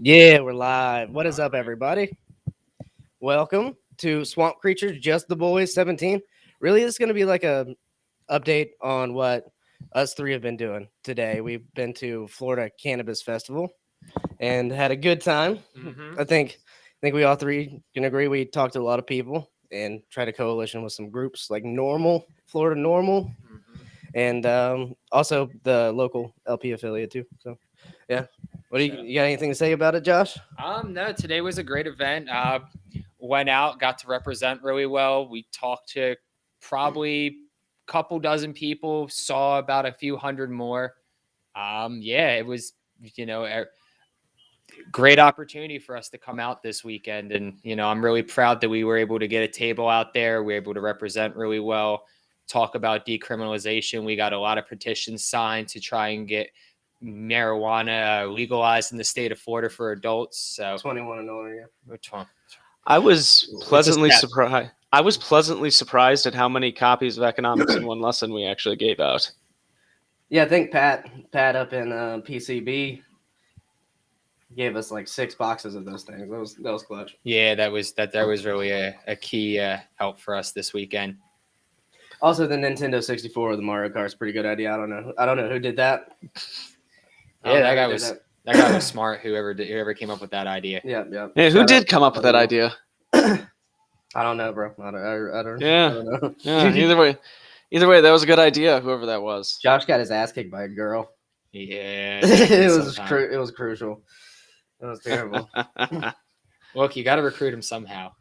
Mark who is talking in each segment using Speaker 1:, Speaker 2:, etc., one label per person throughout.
Speaker 1: Yeah, we're live. What is up, everybody? Welcome to Swamp Creatures, Just the Boys 17. Really, this is going to be like a update on what us three have been doing today. We've been to Florida Cannabis Festival and had a good time. I think we all three can agree we talked to a lot of people and tried a coalition with some groups like Normal, Florida Normal, and also the local LP affiliate too. So, yeah. What do you got anything to say about it, Josh?
Speaker 2: No, today was a great event. Went out, got to represent really well. We talked to probably a couple dozen people, saw about a few hundred more. It was, a great opportunity for us to come out this weekend. And, I'm really proud that we were able to get a table out there. We were able to represent really well, talk about decriminalization. We got a lot of petitions signed to try and get marijuana legalized in the state of Florida for adults. So
Speaker 1: 21 and older, yeah.
Speaker 2: Which one?
Speaker 3: I was pleasantly surprised. I was pleasantly surprised at how many copies of Economics in One Lesson we actually gave out.
Speaker 1: Yeah, I think Pat up in PCB gave us like 6 boxes of those things. That was clutch.
Speaker 2: Yeah, that was really a key help for us this weekend.
Speaker 1: Also, the Nintendo 64 or the Mario Kart is a pretty good idea. I don't know who did that.
Speaker 2: Yeah, that guy was smart. Whoever came up with that idea.
Speaker 1: Yeah.
Speaker 3: Yeah, who did come up with that idea?
Speaker 1: I don't know, bro. I don't know.
Speaker 3: Yeah. Either way, that was a good idea. Whoever that was.
Speaker 1: Josh got his ass kicked by a girl.
Speaker 2: Yeah,
Speaker 1: it was crucial. It was terrible.
Speaker 2: Look, you got to recruit him somehow.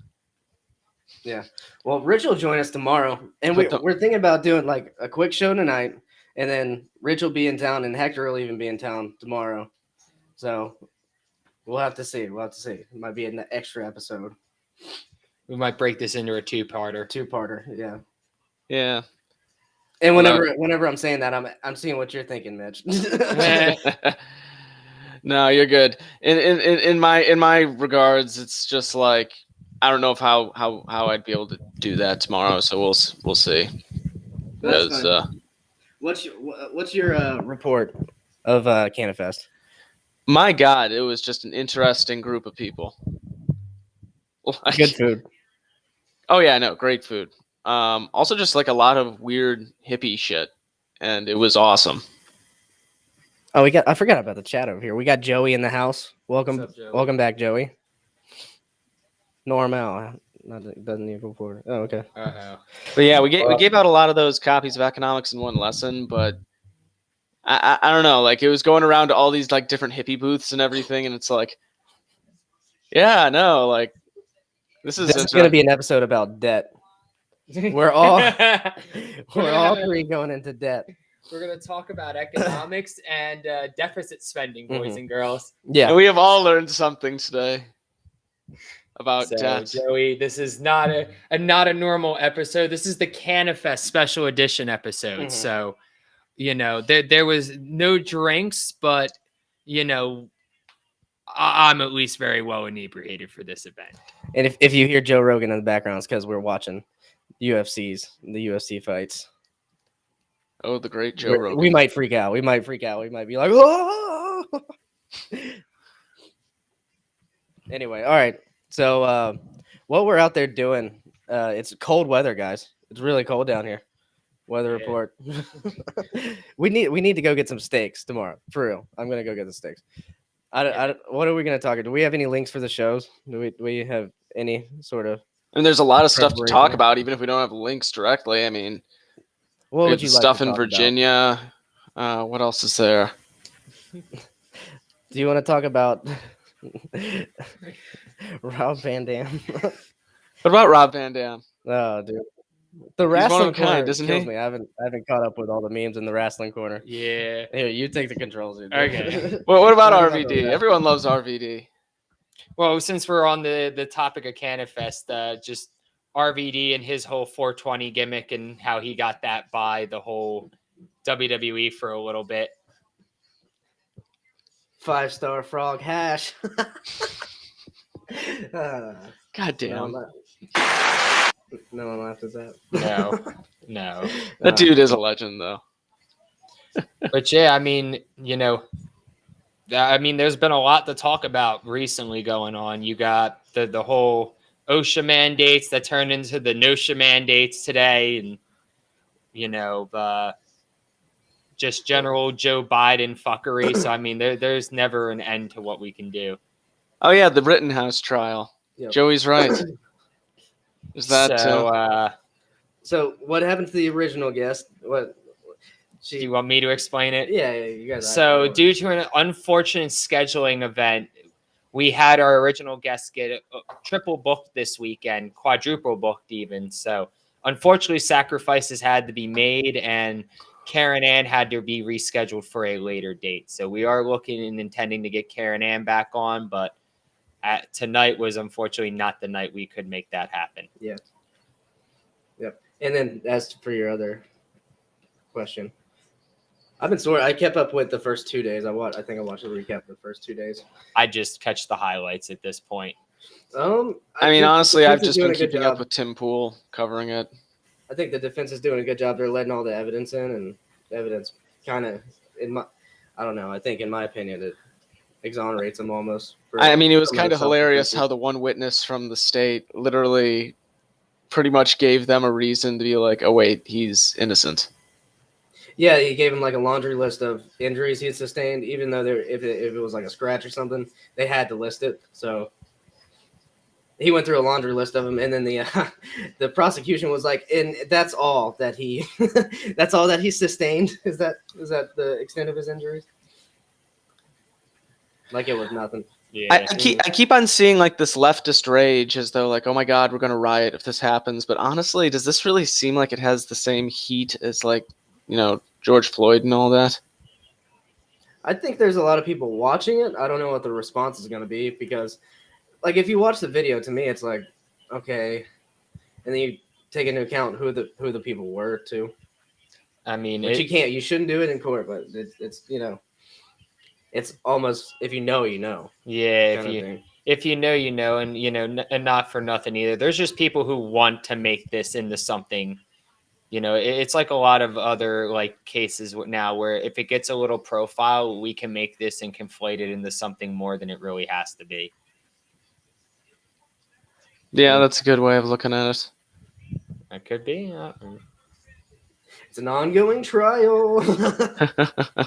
Speaker 1: Yeah. Well, Rich will join us tomorrow, and we're thinking about doing like a quick show tonight. And then Rich will be in town, and Hector will even be in town tomorrow. So we'll have to see. It might be an extra episode.
Speaker 2: We might break this into a two-parter.
Speaker 1: Yeah.
Speaker 3: Yeah.
Speaker 1: And whenever I'm saying that, I'm seeing what you're thinking, Mitch.
Speaker 3: No, you're good. In my regards, it's just like I don't know if how I'd be able to do that tomorrow. So we'll see.
Speaker 1: What's your report of CannaFest?
Speaker 3: My God, it was just an interesting group of people.
Speaker 1: Good food.
Speaker 3: Oh yeah, no, great food. Also just like a lot of weird hippie shit, and it was awesome.
Speaker 1: Oh, I forgot about the chat over here. We got Joey in the house. Welcome,
Speaker 2: What's up, Joey?
Speaker 1: Welcome back, Joey. Normal. Doesn't even report. Oh, okay.
Speaker 3: But yeah, we gave out a lot of those copies of Economics in One Lesson, but I don't know, like it was going around to all these like different hippie booths and everything, and it's like, yeah, no, like this is
Speaker 1: going to be an episode about debt. We're all three going into debt.
Speaker 2: We're going to talk about economics and deficit spending, boys and girls.
Speaker 1: Yeah,
Speaker 3: and we have all learned something today about debt.
Speaker 2: Joey, this is not a normal episode. This is the CannaFest special edition episode.
Speaker 1: Mm-hmm.
Speaker 2: So, there was no drinks, but I'm at least very well inebriated for this event.
Speaker 1: And if you hear Joe Rogan in the background, it's because we're watching the UFC fights.
Speaker 3: Oh, the great Joe Rogan.
Speaker 1: We might freak out. We might be like, oh! Anyway, all right. So what we're out there doing, it's cold weather, guys. It's really cold down here. Weather report. we need to go get some steaks tomorrow. For real. I'm going to go get the steaks. What are we going to talk about? Do we have any links for the shows? Do we have any sort of...
Speaker 3: I mean, there's a lot of stuff to talk about, even if we don't have links directly. I mean,
Speaker 1: what would you like
Speaker 3: stuff
Speaker 1: to
Speaker 3: in
Speaker 1: talk
Speaker 3: Virginia. What else is there?
Speaker 1: Do you want to talk about Rob Van Dam?
Speaker 3: What about Rob Van Dam?
Speaker 1: Oh, dude. The wrestling corner
Speaker 3: doesn't
Speaker 1: kills
Speaker 3: he?
Speaker 1: me. I haven't caught up with all the memes in the wrestling corner.
Speaker 2: Yeah.
Speaker 1: Here, you take the controls. Dude.
Speaker 2: Okay.
Speaker 3: Well, what about RVD? Everyone loves RVD.
Speaker 2: Well, since we're on the topic of CannaFest, just RVD and his whole 420 gimmick and how he got that by the whole WWE for a little bit.
Speaker 1: 5-star frog hash.
Speaker 3: God damn.
Speaker 1: No one laughed at that.
Speaker 2: No.
Speaker 3: That dude is a legend, though.
Speaker 2: But yeah, I mean, there's been a lot to talk about recently going on. You got the whole OSHA mandates that turned into the NOSHA mandates today, and just general Joe Biden fuckery. So I mean, there's never an end to what we can do.
Speaker 3: Oh yeah, the Rittenhouse trial.
Speaker 1: Yep.
Speaker 3: Joey's right. Is that
Speaker 1: so? What happened to the original guest? What?
Speaker 2: Do you want me to explain it?
Speaker 1: Yeah, you guys.
Speaker 2: So, due to an unfortunate scheduling event, we had our original guest get triple booked this weekend, quadruple booked even. So, unfortunately, sacrifices had to be made, and Karen Ann had to be rescheduled for a later date. So, we are looking and intending to get Karen Ann back on, but tonight was unfortunately not the night we could make that happen.
Speaker 1: Yeah. Yep. And then, as for your other question. I've been sore. I kept up with the first 2 days. I think I watched a recap of the first 2 days.
Speaker 2: I just catch the highlights at this point.
Speaker 3: I mean, honestly, I've just been keeping up with Tim Pool covering it.
Speaker 1: I think the defense is doing a good job. They're letting all the evidence in, and the evidence kind of, I don't know. I think, in my opinion, it exonerates them almost.
Speaker 3: I mean, it was kind of hilarious how the one witness from the state literally pretty much gave them a reason to be like, oh, wait, he's innocent.
Speaker 1: Yeah, he gave him like a laundry list of injuries he had sustained, even though if it was like a scratch or something, they had to list it. So he went through a laundry list of them, and then the prosecution was like, and that's all that he that's all that he sustained. Is that the extent of his injuries? Like it was nothing.
Speaker 2: Yeah.
Speaker 3: I keep on seeing like this leftist rage as though like, oh my God, we're gonna riot if this happens. But honestly, does this really seem like it has the same heat as like, George Floyd and all that?
Speaker 1: I think there's a lot of people watching it. I don't know what the response is going to be because, like, if you watch the video, to me, it's like, okay, and then you take into account who the people were too.
Speaker 2: I mean,
Speaker 1: you shouldn't do it in court, but it's it's almost if you know, you know.
Speaker 2: Yeah, if you know, you know, and and not for nothing either. There's just people who want to make this into something. It's like a lot of other like cases now where if it gets a little profile, we can make this and conflate it into something more than it really has to be.
Speaker 3: Yeah, that's a good way of looking at it.
Speaker 2: It could be.
Speaker 1: It's an ongoing trial.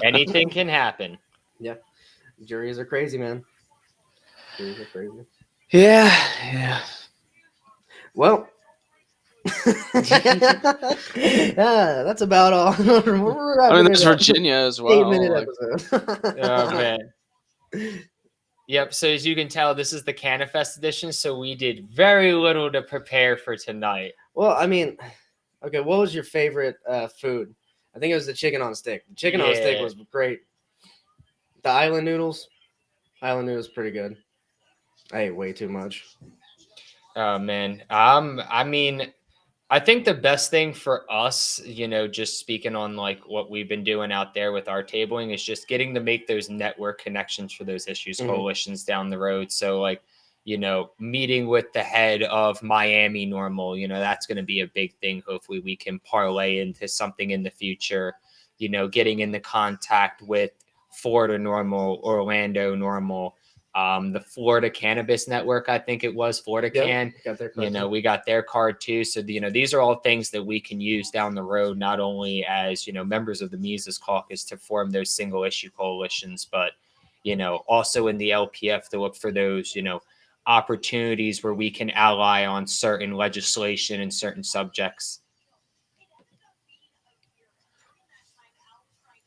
Speaker 2: Anything can happen.
Speaker 1: Yeah. Juries are crazy, man. Juries are crazy.
Speaker 3: Yeah.
Speaker 1: Well, that's about all.
Speaker 3: I mean, there's Virginia as well.
Speaker 1: 8-minute episode.
Speaker 2: Oh man. Yep. So as you can tell, this is the CannaFest edition. So we did very little to prepare for tonight.
Speaker 1: Well, I mean, okay. What was your favorite food? I think it was the chicken on stick. The chicken on stick was great. The island noodles pretty good. I ate way too much.
Speaker 2: Oh man. I mean, I think the best thing for us, just speaking on like what we've been doing out there with our tabling is just getting to make those network connections for those issues, coalitions down the road. So like, meeting with the head of Miami Normal, that's going to be a big thing. Hopefully we can parlay into something in the future, getting into contact with Florida Normal, Orlando Normal, the Florida Cannabis Network, I think it was Florida Can, we got their card too. So, these are all things that we can use down the road, not only as, members of the Mises Caucus to form those single issue coalitions, but, also in the LPF to look for those, opportunities where we can ally on certain legislation and certain subjects.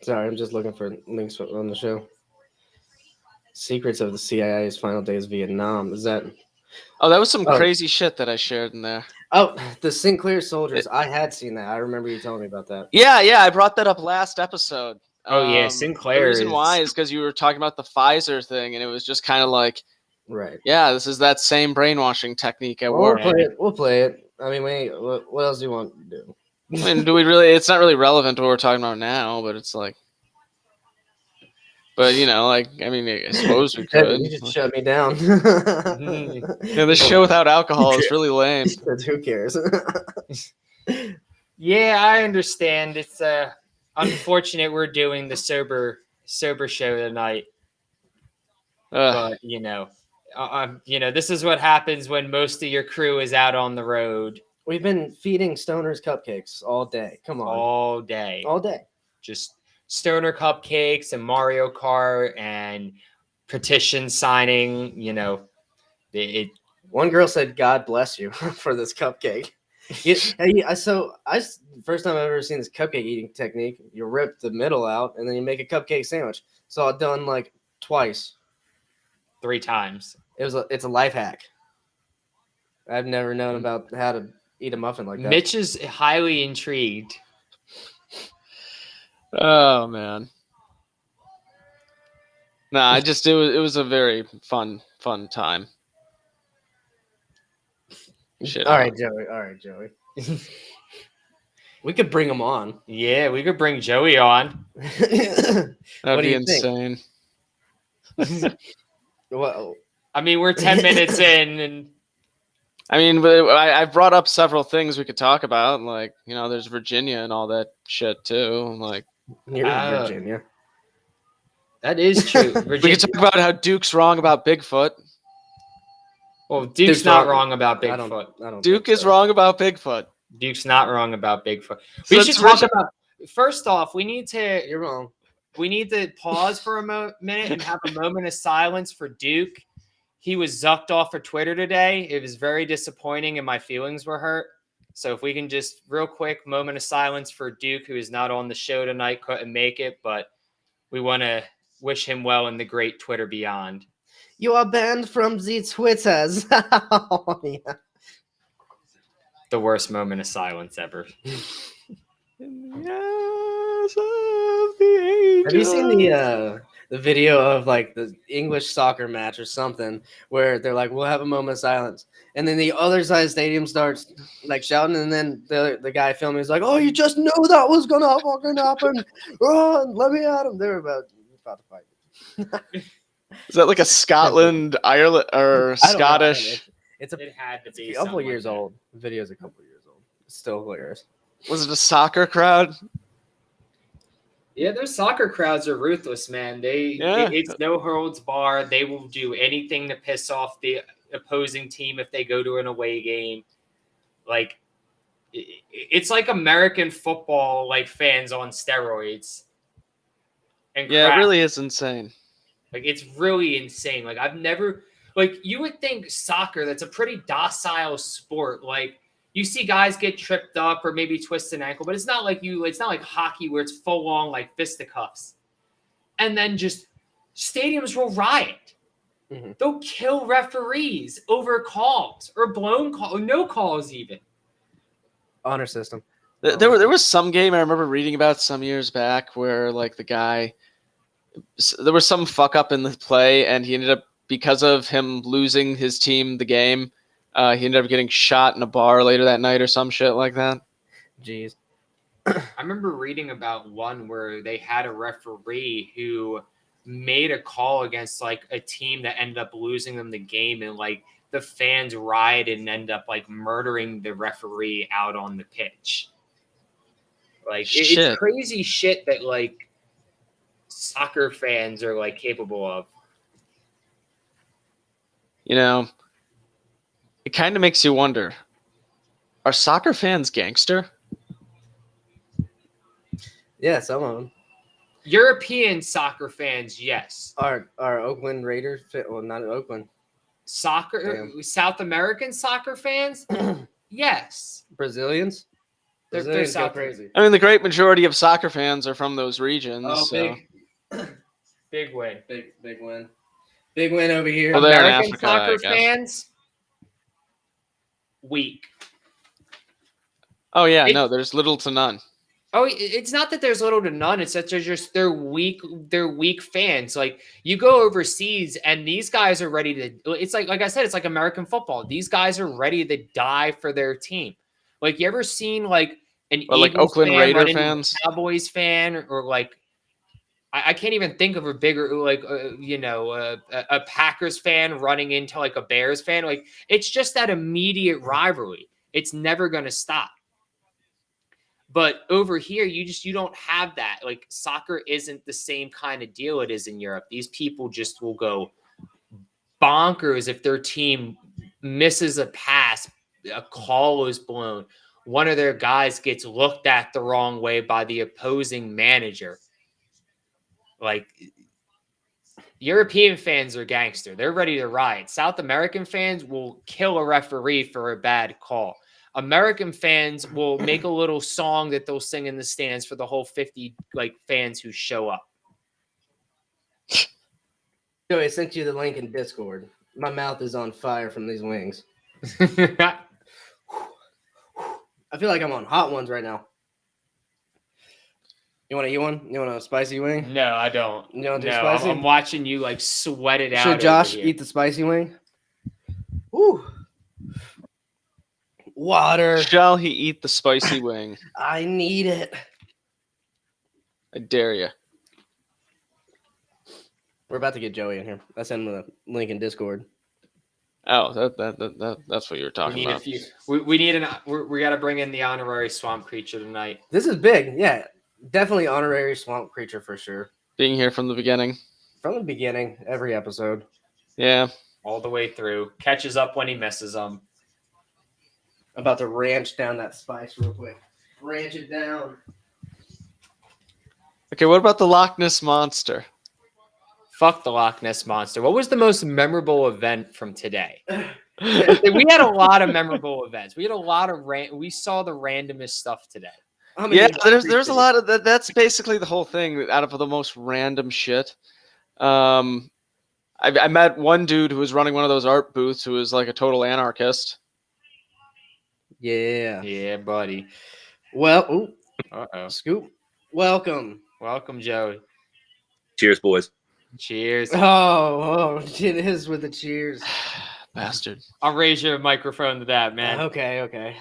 Speaker 1: Sorry, I'm just looking for links on the show. Secrets of the CIA's Final Days Vietnam. Is that?
Speaker 3: Oh, that was some crazy shit that I shared in there.
Speaker 1: Oh, the Sinclair soldiers. I had seen that. I remember you telling me about that.
Speaker 3: Yeah, I brought that up last episode.
Speaker 2: Oh, yeah, Sinclair.
Speaker 3: The reason why is because you were talking about the Pfizer thing, and it was just kind of like,
Speaker 1: Right.
Speaker 3: Yeah, this is that same brainwashing technique at
Speaker 1: Well,
Speaker 3: work.
Speaker 1: we'll play it. I mean, what else do you want to do?
Speaker 3: I mean, do we really? It's not really relevant to what we're talking about now, but it's like, but like, I mean, I suppose we could.
Speaker 1: You just shut me down.
Speaker 3: Yeah, this show without alcohol is really lame.
Speaker 1: Who cares?
Speaker 2: Yeah, I understand. It's unfortunate we're doing the sober show tonight, but this is what happens when most of your crew is out on the road
Speaker 1: We've been feeding stoners cupcakes all day. Come on,
Speaker 2: all day. Just stoner cupcakes and Mario Kart and petition signing.
Speaker 1: One girl said, "God bless you" for this cupcake. First time I've ever seen this cupcake eating technique. You rip the middle out and then you make a cupcake sandwich. So I've done like twice.
Speaker 2: 3 times.
Speaker 1: It's a life hack. I've never known about how to eat a muffin like that.
Speaker 2: Mitch is highly intrigued.
Speaker 3: Oh man. Nah, it was a very fun time. Shit.
Speaker 1: All right, Joey. We could bring him on.
Speaker 2: Yeah, we could bring Joey on.
Speaker 3: That'd be insane.
Speaker 1: Well,
Speaker 2: I mean, we're 10 minutes in, and
Speaker 3: I mean, but I brought up several things we could talk about, like there's Virginia and all that shit too. Like,
Speaker 1: you're Virginia.
Speaker 2: That is true.
Speaker 3: We could talk about how Duke's wrong about Bigfoot.
Speaker 2: Well, Duke's not wrong about Bigfoot.
Speaker 1: I don't
Speaker 3: Duke is wrong about Bigfoot.
Speaker 2: Duke's not wrong about Bigfoot. We should talk about. First off, we need to.
Speaker 1: You're wrong.
Speaker 2: We need to pause for a minute and have a moment of silence for Duke. He was zucked off of Twitter today. It was very disappointing, and my feelings were hurt. So if we can just real quick moment of silence for Duke, who is not on the show tonight, couldn't make it, but we want to wish him well in the great Twitter beyond.
Speaker 1: You are banned from the Twitters. Oh, yeah.
Speaker 2: The worst moment of silence ever.
Speaker 1: Have you seen the video of like the English soccer match or something where they're like, "We'll have a moment of silence," and then the other side of the stadium starts like shouting, and then the guy filming is like, "Oh, you just knew that was gonna fucking happen! Run, let me at him." They're about to fight.
Speaker 3: Is that like a Scotland, Ireland, or Scottish?
Speaker 1: It
Speaker 2: had to be
Speaker 1: a couple years old. The video's a couple years old. It's still hilarious.
Speaker 3: Was it a soccer crowd?
Speaker 2: Yeah, those soccer crowds are ruthless, man. It's no holds barred. They will do anything to piss off the opposing team if they go to an away game. Like, it's like American football, like fans on steroids. And
Speaker 3: yeah, it really is insane.
Speaker 2: Like, it's really insane. Like, I've never, like, you would think soccer, that's a pretty docile sport. Like, you see guys get tripped up or maybe twist an ankle, but it's not like hockey where it's full on like fisticuffs. And then just stadiums will riot. Mm-hmm. They'll kill referees over calls or blown calls, or no calls even.
Speaker 1: Honor system.
Speaker 3: There was some game I remember reading about some years back where like the guy, there was some fuck up in the play and he ended up, because of him losing his team the game, he ended up getting shot in a bar later that night or some shit like that.
Speaker 1: Jeez.
Speaker 2: I remember reading about one where they had a referee who made a call against like a team that ended up losing them the game, and like the fans rioted and ended up like murdering the referee out on the pitch. Like it's crazy shit that like soccer fans are like capable of.
Speaker 3: It kind of makes you wonder, are soccer fans gangster?
Speaker 1: Yeah, some of them.
Speaker 2: European soccer fans, yes.
Speaker 1: Are Oakland Raiders, well, not Oakland.
Speaker 2: South American soccer fans? Yes.
Speaker 1: Brazilians?
Speaker 2: They're
Speaker 1: so crazy.
Speaker 3: I mean, the great majority of soccer fans are from those regions.
Speaker 2: Oh,
Speaker 3: so.
Speaker 2: Big win.
Speaker 1: Big win. Big win over here.
Speaker 3: Well,
Speaker 2: American soccer fans, weak.
Speaker 3: Oh, yeah, no, there's little to none.
Speaker 2: Oh, it's not that there's little to none. It's that they're weak. They're weak fans. Like you go overseas, and these guys are ready to. It's like I said, it's like American football. These guys are ready to die for their team. Like you ever seen like an
Speaker 3: Or like
Speaker 2: Eagles
Speaker 3: Oakland
Speaker 2: fan
Speaker 3: Raider
Speaker 2: run into
Speaker 3: fans?
Speaker 2: a Cowboys fan, or like I can't even think of a bigger like a Packers fan running into like a Bears fan. Like it's just that immediate rivalry. It's never going to stop. But over here, you don't have that. Like soccer isn't the same kind of deal it is in Europe. These people just will go bonkers if their team misses a pass, a call is blown, one of their guys gets looked at the wrong way by the opposing manager. Like European fans are gangster. They're ready to riot. South American fans will kill a referee for a bad call. American fans will make a little song that they'll sing in the stands for the whole 50 fans who show up.
Speaker 1: Joey, I sent you the link in Discord. My mouth is on fire from these wings. I feel like I'm on hot ones right now. You want to eat one? You want a spicy wing?
Speaker 2: No, I don't.
Speaker 1: You don't do
Speaker 2: no,
Speaker 1: spicy?
Speaker 2: I'm watching you sweat it out.
Speaker 1: Should Josh eat the spicy wing? Ooh. Water.
Speaker 3: Shall he eat the spicy wing?
Speaker 1: I need it.
Speaker 3: I dare you.
Speaker 1: We're about to get Joey in here. I sent him the link in Discord.
Speaker 3: Oh, that's what you were talking about.
Speaker 2: We got to bring in the honorary swamp creature tonight.
Speaker 1: This is big. Yeah, definitely honorary swamp creature for sure.
Speaker 3: Being here from the beginning.
Speaker 1: From the beginning, every episode.
Speaker 3: Yeah.
Speaker 2: All the way through. Catches up when he misses them.
Speaker 1: About to ranch down that spice real quick. Ranch it down.
Speaker 3: Okay, what about the Loch Ness Monster?
Speaker 2: Fuck the Loch Ness Monster. What was the most memorable event from today? We had a lot of memorable events. We had a lot of we saw the randomest stuff today.
Speaker 3: Yeah, there's a lot of that. That's basically the whole thing. Out of the most random shit. I met one dude who was running one of those art booths who was like a total anarchist.
Speaker 1: Yeah.
Speaker 2: Yeah, buddy.
Speaker 1: Well,
Speaker 2: Uh-oh.
Speaker 1: Scoop. Welcome.
Speaker 2: Welcome, Joey.
Speaker 4: Cheers, boys.
Speaker 2: Cheers.
Speaker 1: Oh, it is with the cheers.
Speaker 3: Bastard.
Speaker 2: I'll raise your microphone to that, man.
Speaker 1: Okay.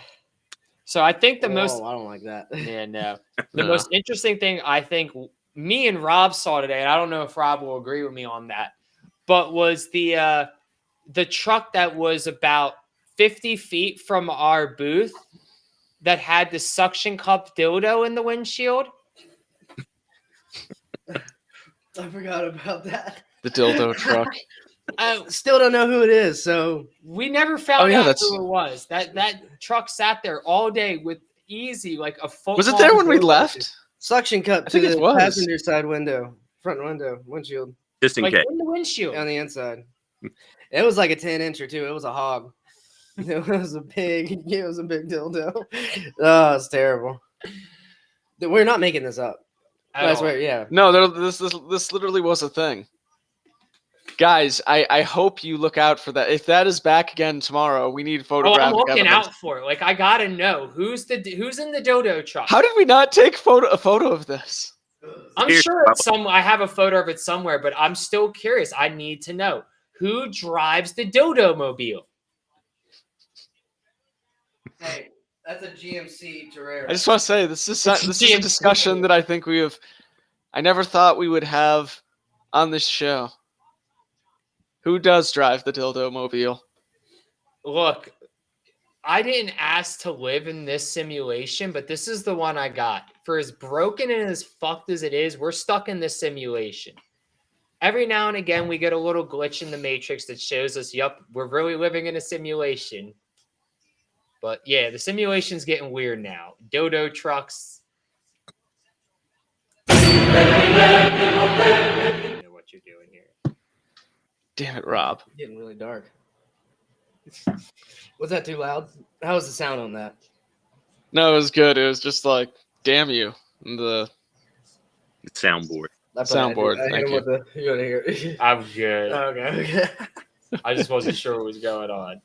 Speaker 2: So I think the
Speaker 1: I don't like that.
Speaker 2: Yeah, no. The most interesting thing I think me and Rob saw today, and I don't know if Rob will agree with me on that, but was the truck that was about 50 feet from our booth that had the suction cup dildo in the windshield.
Speaker 1: I forgot about that.
Speaker 3: The dildo truck.
Speaker 1: I still don't know who it is, so
Speaker 2: we never found out
Speaker 3: that's...
Speaker 2: who it was. That truck sat there all day with easy a full.
Speaker 3: Was it there when we left?
Speaker 1: Suction cup to the passenger side window, front window, windshield.
Speaker 4: Just in case.
Speaker 2: In the windshield.
Speaker 1: On the inside. It was like a 10-incher too. It was a hog. It was a big dildo. Oh, it's terrible. We're not making this up. I swear, yeah.
Speaker 3: No, this literally was a thing. Guys, I hope you look out for that. If that is back again tomorrow, we need photographic
Speaker 2: I'm looking
Speaker 3: evidence.
Speaker 2: out for it. I gotta know who's in the dodo truck.
Speaker 3: How did we not take a photo of this?
Speaker 2: I'm sure I have a photo of it somewhere, but I'm still curious. I need to know who drives the dodo mobile.
Speaker 1: Hey, that's a GMC Terrera.
Speaker 3: I just want to say this is a discussion that I think I never thought we would have on this show. Who does drive the dildo mobile?
Speaker 2: Look, I didn't ask to live in this simulation, but this is the one I got. For as broken and as fucked as it is, we're stuck in this simulation. Every now and again, we get a little glitch in the matrix that shows us, yup, we're really living in a simulation. But yeah, the simulation's getting weird now. Dodo trucks. I know what you're doing here.
Speaker 3: Damn it, Rob.
Speaker 1: It's getting really dark. Was that too loud? How was the sound on that?
Speaker 3: No, it was good. It was just like, damn you. The
Speaker 4: soundboard.
Speaker 3: Soundboard. Thank you.
Speaker 1: You want to hear it?
Speaker 2: I'm good.
Speaker 1: Okay.
Speaker 2: I just wasn't sure what was going on.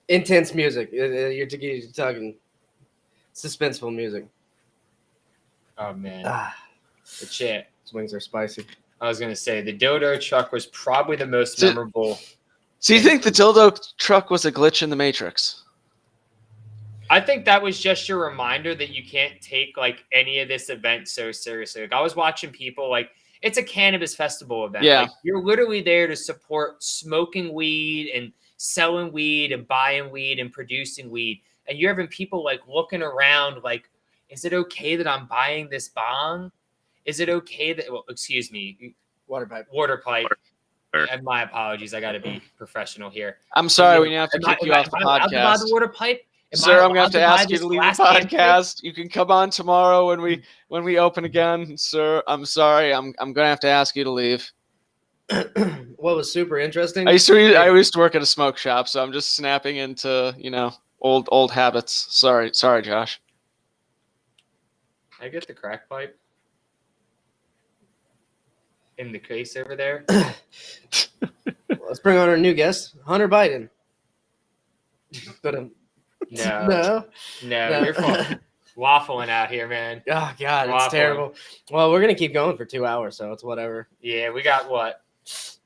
Speaker 1: Intense music. You're talking suspenseful music.
Speaker 2: Oh man,
Speaker 1: Ah,
Speaker 2: the shit.
Speaker 1: these wings are spicy.
Speaker 2: I was gonna say the dildo truck was probably the most
Speaker 3: So-
Speaker 2: memorable.
Speaker 3: So you think the dildo truck was a glitch in the Matrix?
Speaker 2: I think that was just your reminder that you can't take like any of this event so seriously. Like I was watching people like it's a cannabis festival event.
Speaker 3: Yeah.
Speaker 2: Like you're literally there to support smoking weed and selling weed and buying weed and producing weed. And you're having people like looking around like, is it okay that I'm buying this bong? Is it okay that excuse me,
Speaker 1: Water pipe.
Speaker 2: water pipe?
Speaker 4: Sure.
Speaker 2: And my apologies, I gotta be professional here.
Speaker 3: I'm sorry,
Speaker 2: Yeah,
Speaker 3: we have to
Speaker 2: am I-
Speaker 3: kick you
Speaker 2: am
Speaker 3: off the
Speaker 2: I allowed to buy the
Speaker 3: podcast.
Speaker 2: water pipe? Am
Speaker 3: Sir,
Speaker 2: I
Speaker 3: I'm gonna have
Speaker 2: allowed
Speaker 3: to
Speaker 2: buy
Speaker 3: ask you
Speaker 2: this
Speaker 3: to leave
Speaker 2: glass
Speaker 3: the
Speaker 2: can pipe?
Speaker 3: podcast. You can come on tomorrow when we open again, sir. I'm sorry. I'm gonna have to ask you to leave.
Speaker 1: What was super interesting?
Speaker 3: I used to work at a smoke shop, so I'm just snapping into old habits. Sorry, Josh.
Speaker 2: I get the crack pipe in the case over there.
Speaker 1: Let's bring on our new guest, Hunter Biden. But
Speaker 2: No,
Speaker 1: no.
Speaker 2: no, you're waffling out here, man.
Speaker 1: Oh God, it's
Speaker 2: Waffling.
Speaker 1: terrible. Well, we're gonna keep going for 2 hours, so it's whatever.
Speaker 2: Yeah, we got what?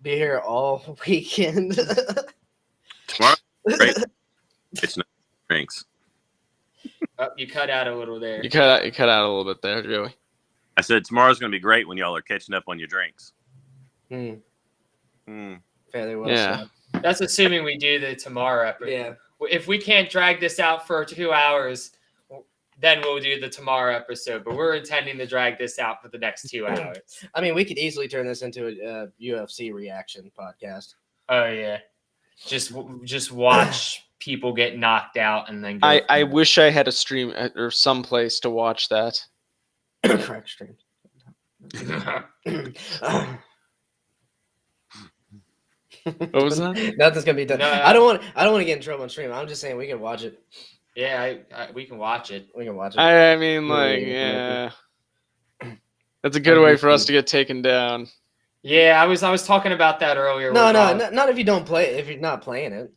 Speaker 1: Be here all weekend.
Speaker 4: Tomorrow, great. It's no drinks.
Speaker 2: Oh, you cut out a little there.
Speaker 3: You cut out a little bit there, Joey.
Speaker 4: I said tomorrow's going to be great when y'all are catching up on your drinks.
Speaker 1: Hmm,
Speaker 4: Hmm.
Speaker 1: fairly well
Speaker 3: Yeah.
Speaker 1: said.
Speaker 2: That's assuming we do the tomorrow episode.
Speaker 1: Yeah.
Speaker 2: If we can't drag this out for 2 hours, then we'll do the tomorrow episode. But we're intending to drag this out for the next 2 hours.
Speaker 1: I mean, we could easily turn this into a UFC reaction podcast.
Speaker 2: Oh yeah, just watch people get knocked out and then go.
Speaker 3: I wish I had a stream or some place to watch that.
Speaker 1: Crack stream.
Speaker 3: What was that?
Speaker 1: Nothing's gonna be done.
Speaker 2: No.
Speaker 1: I don't want to get in trouble on stream. I'm just saying we can watch it.
Speaker 2: Yeah, we can watch it.
Speaker 1: We can watch it.
Speaker 3: I mean, like, yeah. That's a good way for us to get taken down.
Speaker 2: Yeah, I was talking about that earlier.
Speaker 1: No,
Speaker 2: with Rob.
Speaker 1: not if you don't play it. If you're not playing it.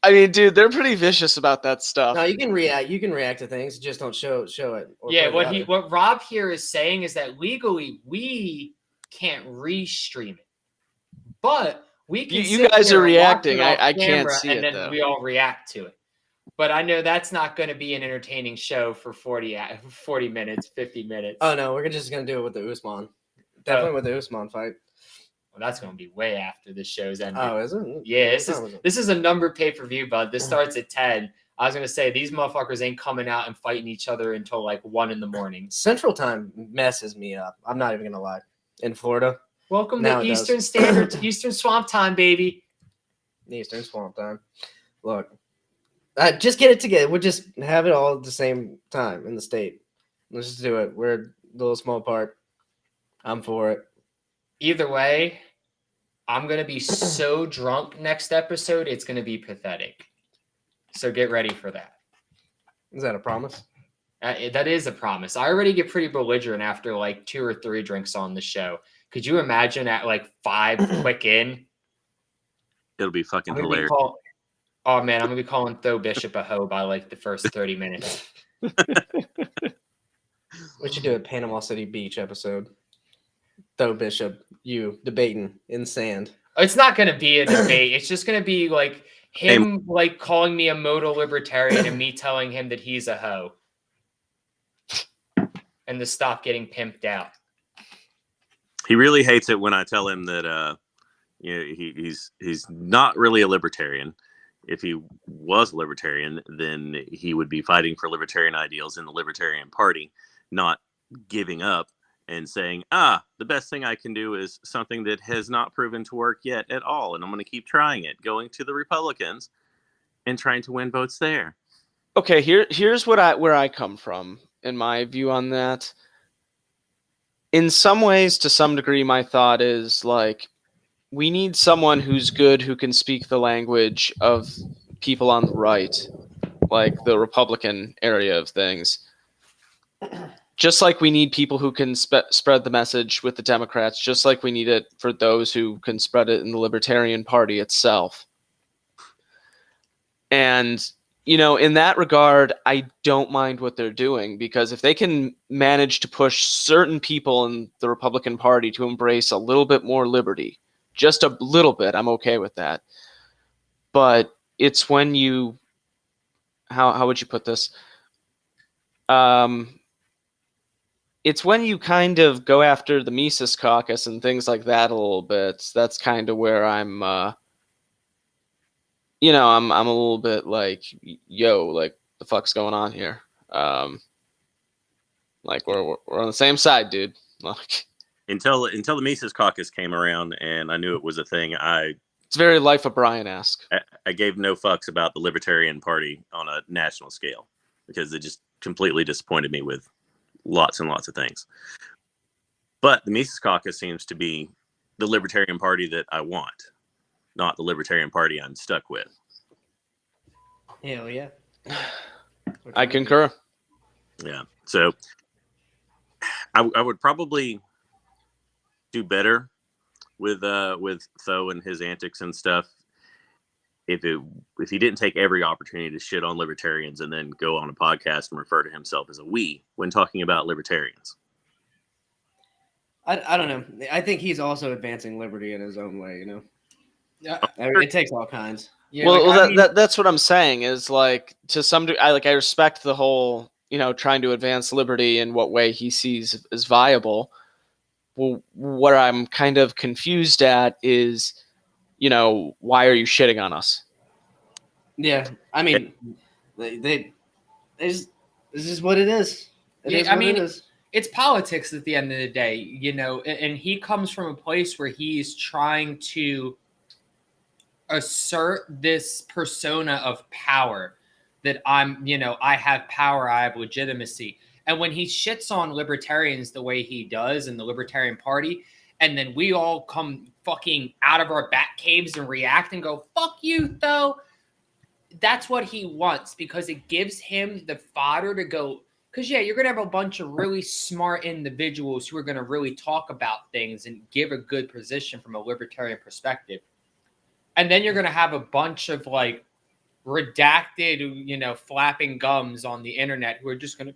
Speaker 3: I mean, dude, they're pretty vicious about that stuff.
Speaker 1: No, you can react. You can react to things. Just don't show it. Or
Speaker 2: Yeah,
Speaker 1: put it out
Speaker 2: what Rob here is saying is that legally we can't restream it, but we can.
Speaker 3: You
Speaker 2: sit
Speaker 3: guys
Speaker 2: here
Speaker 3: are
Speaker 2: and watch
Speaker 3: reacting.
Speaker 2: it off
Speaker 3: I can't
Speaker 2: camera,
Speaker 3: see
Speaker 2: and
Speaker 3: it,
Speaker 2: then
Speaker 3: though.
Speaker 2: we all react to it. But I know that's not going to be an entertaining show for 40 minutes, 50 minutes.
Speaker 1: Oh no, we're just gonna do it with the Usman. Definitely with the Usman fight.
Speaker 2: Well, that's going to be way after this show's ended.
Speaker 1: Oh, is it?
Speaker 2: Yeah,
Speaker 1: What time is it?
Speaker 2: this is a numbered pay-per-view, bud. This starts at 10. I was gonna say these motherfuckers ain't coming out and fighting each other until like 1 a.m.
Speaker 1: Central Time messes me up. I'm not even gonna lie. In Florida,
Speaker 2: Welcome
Speaker 1: Now
Speaker 2: to
Speaker 1: it does.
Speaker 2: Eastern Standard, Eastern Swamp Time, baby.
Speaker 1: Eastern Swamp Time. Look, just get it together. We'll just have it all at the same time in the state. Let's just do it. We're a little small part. I'm for it.
Speaker 2: Either way, I'm gonna be so drunk next episode, it's gonna be pathetic. So get ready for that.
Speaker 1: Is that a promise?
Speaker 2: That is a promise. I already get pretty belligerent after like 2 or 3 drinks on the show. Could you imagine at like 5 quick in?
Speaker 4: It'll be fucking
Speaker 2: I'm gonna be
Speaker 4: hilarious.
Speaker 2: oh man, I'm gonna be calling Tho Bishop a hoe by like the first 30 minutes.
Speaker 1: We should do a Panama City Beach episode. Though Bishop, you debating in sand.
Speaker 2: It's not gonna be a debate. It's just gonna be like him like calling me a moto libertarian and me telling him that he's a hoe. And to stop getting pimped out.
Speaker 4: He really hates it when I tell him that he's not really a libertarian. If he was a libertarian, then he would be fighting for libertarian ideals in the Libertarian Party, not giving up and saying, the best thing I can do is something that has not proven to work yet at all, and I'm going to keep trying it, going to the Republicans and trying to win votes there.
Speaker 3: Okay, here's where I come from in my view on that. In some ways, to some degree, my thought is like we need someone who's good, who can speak the language of people on the right, like the Republican area of things. Just like we need people who can spread the message with the Democrats, just like we need it for those who can spread it in the Libertarian Party itself. And in that regard, I don't mind what they're doing, because if they can manage to push certain people in the Republican Party to embrace a little bit more liberty, just a little bit, I'm okay with that. But it's when you, how would you put this? It's when you kind of go after the Mises Caucus and things like that a little bit. That's kind of where I'm, I'm a little bit like, yo, like, the fuck's going on here? Like, we're on the same side, dude. Like,
Speaker 4: until the Mises Caucus came around and I knew it was a thing,
Speaker 3: it's very Life of Brian-esque.
Speaker 4: I gave no fucks about the Libertarian Party on a national scale, because it just completely disappointed me with lots and lots of things. But the Mises Caucus seems to be the Libertarian Party that I want, not the Libertarian Party I'm stuck with.
Speaker 1: Hell yeah.
Speaker 3: I concur.
Speaker 4: Yeah. So I would probably do better with Tho and his antics and stuff if he didn't take every opportunity to shit on libertarians and then go on a podcast and refer to himself as a we when talking about libertarians.
Speaker 1: I don't know. I think he's also advancing liberty in his own way,
Speaker 2: Yeah.
Speaker 1: I mean, it takes all kinds.
Speaker 2: Yeah,
Speaker 3: Well, that's what I'm saying is, like, to some degree, I respect the whole, trying to advance liberty in what way he sees as viable. Well, what I'm kind of confused at is, why are you shitting on us?
Speaker 1: Yeah, I mean, this is what it is. It is.
Speaker 2: It's politics at the end of the day, and he comes from a place where he's trying to assert this persona of power that I have power, I have legitimacy. And when he shits on libertarians the way he does in the Libertarian Party, and then we all come fucking out of our bat caves and react and go, fuck you, though. That's what he wants, because it gives him the fodder to go. Because, yeah, you're going to have a bunch of really smart individuals who are going to really talk about things and give a good position from a libertarian perspective. And then you're going to have a bunch of, like, redacted, flapping gums on the internet who are just going to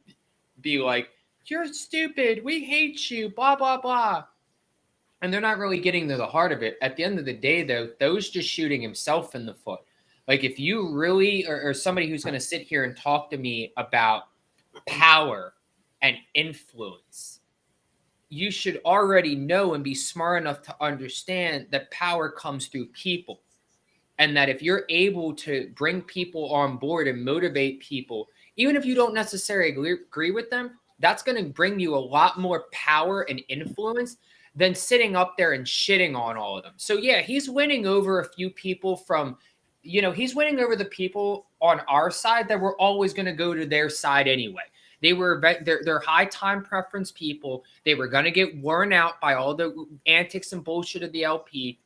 Speaker 2: be like, you're stupid, we hate you, blah, blah, blah. And they're not really getting to the heart of it. At the end of the day, though, Tho's just shooting himself in the foot. Like, if you really or somebody who's going to sit here and talk to me about power and influence, you should already know and be smart enough to understand that power comes through people. And that if you're able to bring people on board and motivate people, even if you don't necessarily agree with them, that's going to bring you a lot more power and influence than sitting up there and shitting on all of them. So, yeah, he's winning over a few people from, he's winning over the people on our side that were always going to go to their side anyway. They're high time preference people. They were going to get worn out by all the antics and bullshit of the LP,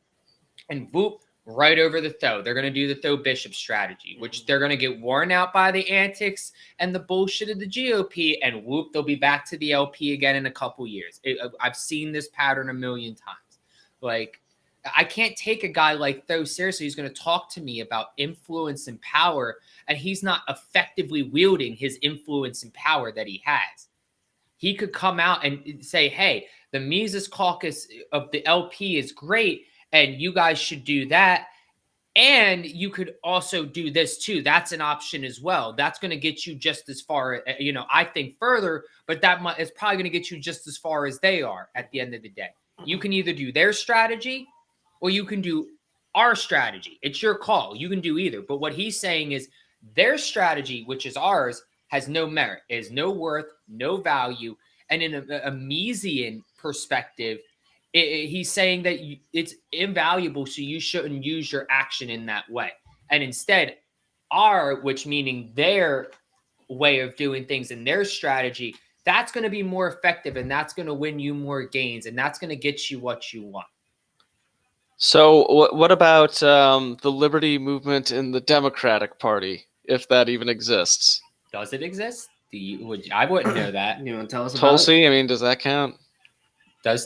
Speaker 2: and whoop, right over the Tho. They're going to do the Tho Bishop strategy, which they're going to get worn out by the antics and the bullshit of the GOP, and whoop, they'll be back to the LP again in a couple years. I've seen this pattern a million times. Like, I can't take a guy like Tho seriously who's going to talk to me about influence and power, and he's not effectively wielding his influence and power that he has. He could come out and say, hey, the Mises Caucus of the LP is great, and you guys should do that. And you could also do this too. That's an option as well. That's going to get you just as far, I think further, but it's probably going to get you just as far as they are at the end of the day. You can either do their strategy or you can do our strategy. It's your call. You can do either. But what he's saying is their strategy, which is ours, has no merit, is no worth, no value. And in a Misesian perspective, he's saying that it's invaluable, so you shouldn't use your action in that way. And instead, which meaning their way of doing things and their strategy, that's going to be more effective, and that's going to win you more gains, and that's going to get you what you want.
Speaker 3: So what about the liberty movement in the Democratic Party, if that even exists?
Speaker 2: Does it exist? I wouldn't know that.
Speaker 1: You want to tell us about
Speaker 3: Tulsi? I mean, does that count?
Speaker 2: Would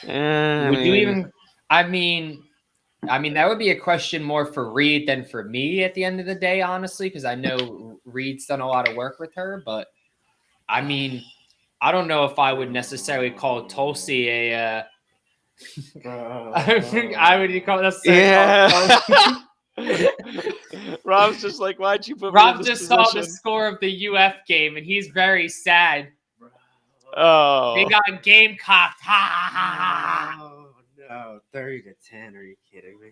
Speaker 3: I
Speaker 2: you even? I mean, I mean, that would be a question more for Reed than for me at the end of the day, honestly, because I know Reed's done a lot of work with her. But I mean, I don't know if I would necessarily call Tulsi a. I would call that.
Speaker 3: Rob's just like, why'd you put me in
Speaker 2: Rob
Speaker 3: this
Speaker 2: just saw the
Speaker 3: position?
Speaker 2: score of the UF game, and he's very sad.
Speaker 3: Oh,
Speaker 2: They got gamecocked. Ha ha ha ha.
Speaker 1: No, 30-10. Are you kidding me?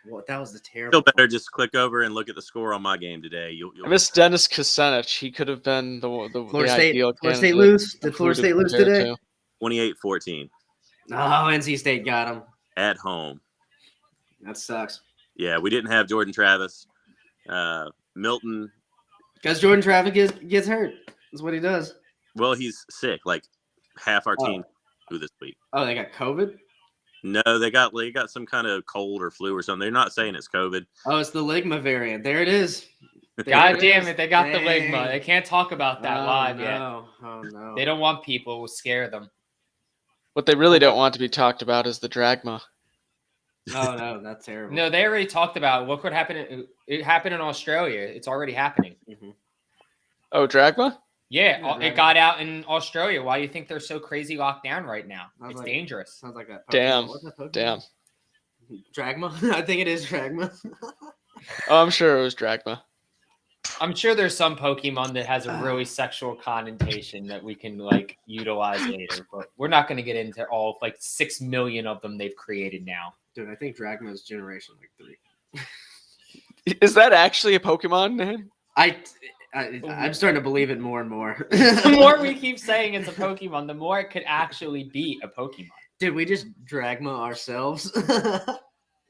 Speaker 1: Well, that was the terrible.
Speaker 4: Still better just click over and look at the score on my game today. You'll
Speaker 3: I miss Dennis Kucinich. He could have been the
Speaker 1: Florida State.
Speaker 3: ideal
Speaker 1: Florida State
Speaker 3: candidate
Speaker 1: lose. Did Florida State lose
Speaker 3: compared
Speaker 1: today?
Speaker 3: to.
Speaker 4: 28-14
Speaker 1: Oh, NC State got him.
Speaker 4: at home.
Speaker 1: That sucks.
Speaker 4: Yeah, we didn't have Jordan Travis. Milton,
Speaker 1: Because Jordan Travis gets hurt. That's what he does.
Speaker 4: well, he's sick. Like half our team flew this week.
Speaker 1: Oh, they got COVID?
Speaker 4: No, they got some kind of cold or flu or something. They're not saying it's COVID.
Speaker 1: Oh, it's the Ligma variant. There it is.
Speaker 2: God damn it, they got the ligma. They can't talk about that live yet.
Speaker 1: Oh, no.
Speaker 2: They don't want people. We'll scare them.
Speaker 3: What they really don't want to be talked about is the dragma.
Speaker 1: Oh, no, that's terrible.
Speaker 2: No, they already talked about what could happen. It happened in Australia. It's already happening.
Speaker 1: Mhm.
Speaker 3: Oh, dragma?
Speaker 2: Yeah,
Speaker 1: Yeah,
Speaker 2: it got out in Australia. Why do you think they're so crazy locked down right now?
Speaker 1: Sounds
Speaker 2: It's
Speaker 1: like-
Speaker 2: dangerous.
Speaker 1: Sounds like that.
Speaker 3: Damn.
Speaker 1: What's that Pokemon?
Speaker 3: Damn.
Speaker 1: Dragma? I think it is Dragma.
Speaker 3: Oh, I'm sure it was dragma.
Speaker 2: I'm sure there's some Pokemon that has a really sexual connotation that we can like utilize later, but we're not going to get into all like 6 million of them they've created now.
Speaker 1: Dude, I think Dragma is generation like 3.
Speaker 3: Is that actually a Pokemon name?
Speaker 1: I'm starting to believe it more and more.
Speaker 2: The more we keep saying it's a Pokemon, the more it could actually be a Pokemon.
Speaker 1: Did we just Dragma ourselves?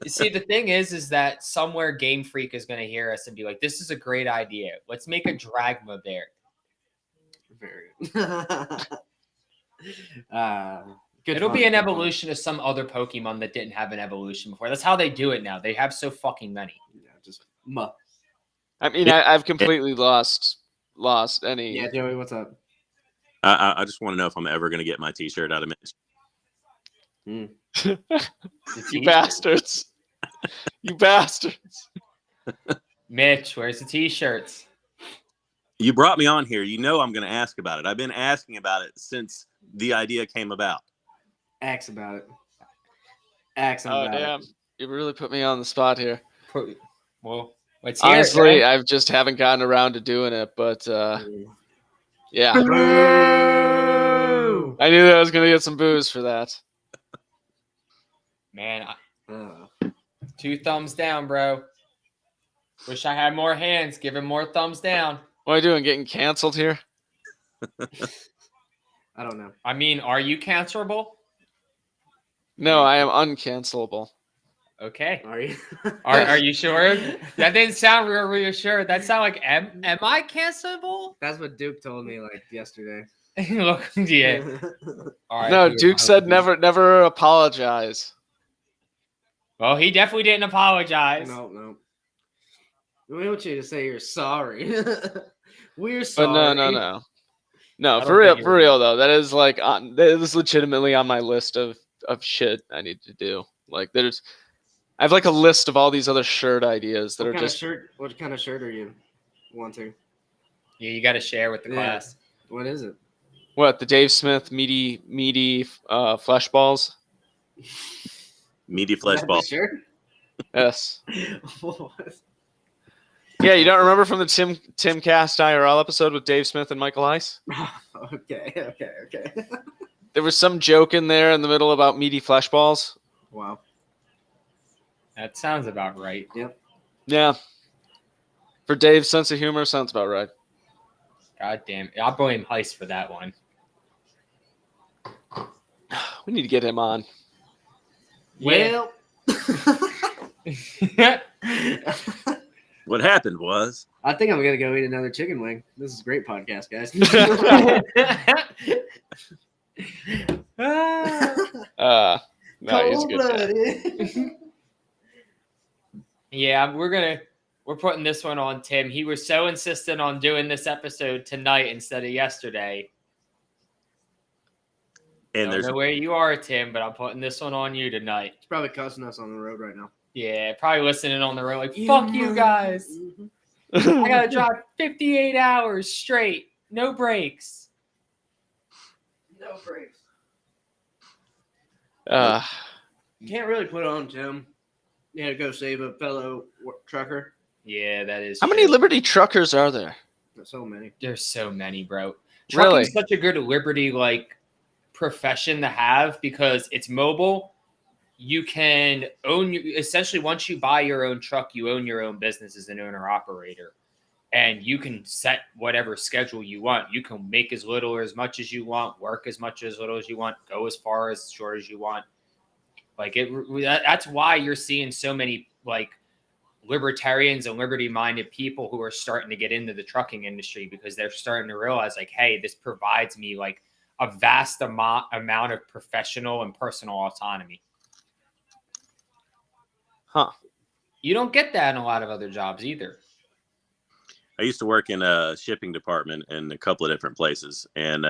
Speaker 2: You see, the thing is that somewhere Game Freak is going to hear us and be like, "This is a great idea. Let's make a Dragma bear."
Speaker 1: Very good. Good
Speaker 2: It'll
Speaker 1: fun,
Speaker 2: be an
Speaker 1: good fun.
Speaker 2: evolution of some other Pokemon that didn't have an evolution before. That's how they do it now. They have so fucking many.
Speaker 1: Yeah, just muh.
Speaker 3: I mean, I've completely lost any.
Speaker 1: Yeah, Joey, what's up?
Speaker 4: I just want to know if I'm ever going to get my T-shirt out of Mitch.
Speaker 3: You bastards. You bastards.
Speaker 2: Mitch, where's the T-shirts?
Speaker 4: You brought me on here. You know I'm going to ask about it. I've been asking about it since the idea came about.
Speaker 1: Ask about it. Ask
Speaker 3: Oh,
Speaker 1: about
Speaker 3: damn.
Speaker 1: it.
Speaker 3: You really put me on the spot here.
Speaker 2: Well, let's hear
Speaker 3: Honestly,
Speaker 2: it.
Speaker 3: I just haven't gotten around to doing it, but yeah.
Speaker 1: Boo!
Speaker 3: I knew that I was going to get some booze for that.
Speaker 2: Man,
Speaker 1: Oh.
Speaker 2: 2 thumbs down, bro. Wish I had more hands. Give him more thumbs down.
Speaker 3: What am I doing? Getting canceled here?
Speaker 1: I don't know.
Speaker 2: I mean, are you cancelable?
Speaker 3: No, I am uncancelable.
Speaker 2: Okay.
Speaker 1: Are you?
Speaker 2: Are you sure? That didn't sound real reassured. That sounded like, am I cancelable?
Speaker 1: That's what Duke told me like yesterday.
Speaker 2: Look, yeah. All right.
Speaker 3: No,
Speaker 2: dude.
Speaker 3: Duke said never apologize.
Speaker 2: Well, he definitely didn't apologize.
Speaker 1: No. We want you to say you're sorry. We're
Speaker 3: But
Speaker 1: sorry.
Speaker 3: no.
Speaker 2: I don't
Speaker 3: For real,
Speaker 2: think
Speaker 3: for real though. That is like that is legitimately on my list of shit I need to do. Like I have like a list of all these other shirt ideas that
Speaker 1: What
Speaker 3: are
Speaker 1: kind of
Speaker 3: just
Speaker 1: shirt? What kind of shirt are you wanting?
Speaker 2: Yeah, you got to share with the
Speaker 1: Yeah.
Speaker 2: class.
Speaker 1: What is it?
Speaker 3: what the Dave Smith meaty flesh balls.
Speaker 4: Meaty
Speaker 1: Is
Speaker 4: flesh
Speaker 1: that
Speaker 4: ball.
Speaker 1: the shirt?
Speaker 3: Yes.
Speaker 1: What?
Speaker 3: Yeah, you don't remember from the Tim Cast IRL episode with Dave Smith and Michael Heiss?
Speaker 1: Okay.
Speaker 3: There was some joke in there in the middle about meaty flesh balls.
Speaker 1: Wow.
Speaker 2: That sounds about right.
Speaker 3: Yeah. For Dave's sense of humor, sounds about right.
Speaker 2: God damn it. I'll blame Heist for that one.
Speaker 3: We need to get him on.
Speaker 1: Well.
Speaker 4: What happened was
Speaker 1: I think I'm gonna go eat another chicken wing. This is a great podcast, guys.
Speaker 3: No, he's a good guy.
Speaker 1: Cold-blooded.
Speaker 2: Yeah, we're putting this one on Tim. He was so insistent on doing this episode tonight instead of yesterday.
Speaker 4: And
Speaker 2: Don't
Speaker 4: there's
Speaker 2: know where you are, Tim, but I'm putting this one on you tonight.
Speaker 1: He's probably cussing us on the road right now.
Speaker 2: Yeah, probably listening on the road like, fuck you guys.
Speaker 1: Mhm.
Speaker 2: I gotta drive 58 hours straight, no breaks.
Speaker 1: No breaks.
Speaker 3: Uh,
Speaker 1: Can't really put on Tim. You had to go save a fellow trucker.
Speaker 2: Yeah, that is
Speaker 3: how many Liberty truckers are there?
Speaker 1: There's so many.
Speaker 2: There's so many, bro.
Speaker 3: Really?
Speaker 2: Trucking's such a good Liberty profession to have because it's mobile. You can own essentially once you buy your own truck, you own your own business as an owner operator, and you can set whatever schedule you want. You can make as little or as much as you want, work as much or as little as you want, go as far as short as you want. That's why you're seeing so many libertarians and liberty-minded people who are starting to get into the trucking industry because they're starting to realize hey, this provides me a vast amount of professional and personal autonomy.
Speaker 3: Huh.
Speaker 2: You don't get that in a lot of other jobs either.
Speaker 4: I used to work in a shipping department in a couple of different places, and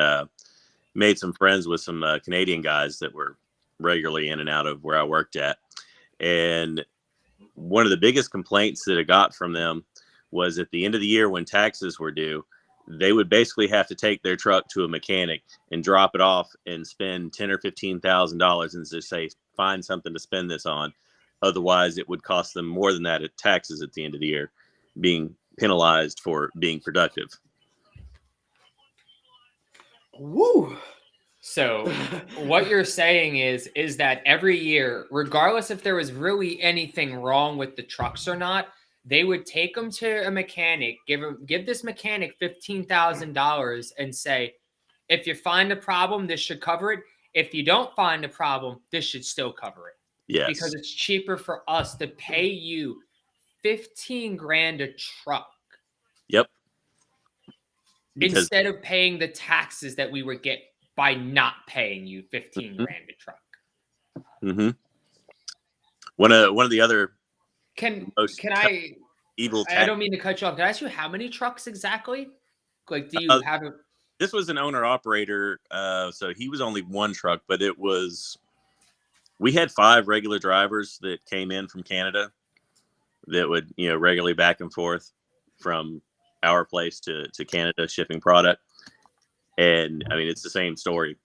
Speaker 4: made some friends with some Canadian guys that were regularly in and out of where I worked at. And one of the biggest complaints that I got from them was at the end of the year when taxes were due, they would basically have to take their truck to a mechanic and drop it off and spend $10,000 or $15,000 and just say, find something to spend this on. Otherwise, it would cost them more than that at taxes at the end of the year, being penalized for being productive.
Speaker 1: Woo!
Speaker 2: So what you're saying is that every year, regardless if there was really anything wrong with the trucks or not, they would take them to a mechanic, give this mechanic $15,000 and say, if you find a problem, this should cover it. If you don't find a problem, this should still cover it.
Speaker 4: Yes.
Speaker 2: Because it's cheaper for us to pay you 15 grand a truck.
Speaker 4: Yep. Because
Speaker 2: instead of paying the taxes that we would get by not paying you 15 grand a truck.
Speaker 4: Mm-hmm. One of the other
Speaker 2: Can
Speaker 4: most
Speaker 2: I
Speaker 4: evil
Speaker 2: I don't mean to cut you off. Can I ask you how many trucks exactly? Do you have a
Speaker 4: this was an owner operator, so he was only one truck, but we had 5 regular drivers that came in from Canada that would, regularly back and forth from our place to Canada shipping product. And I mean, it's the same story.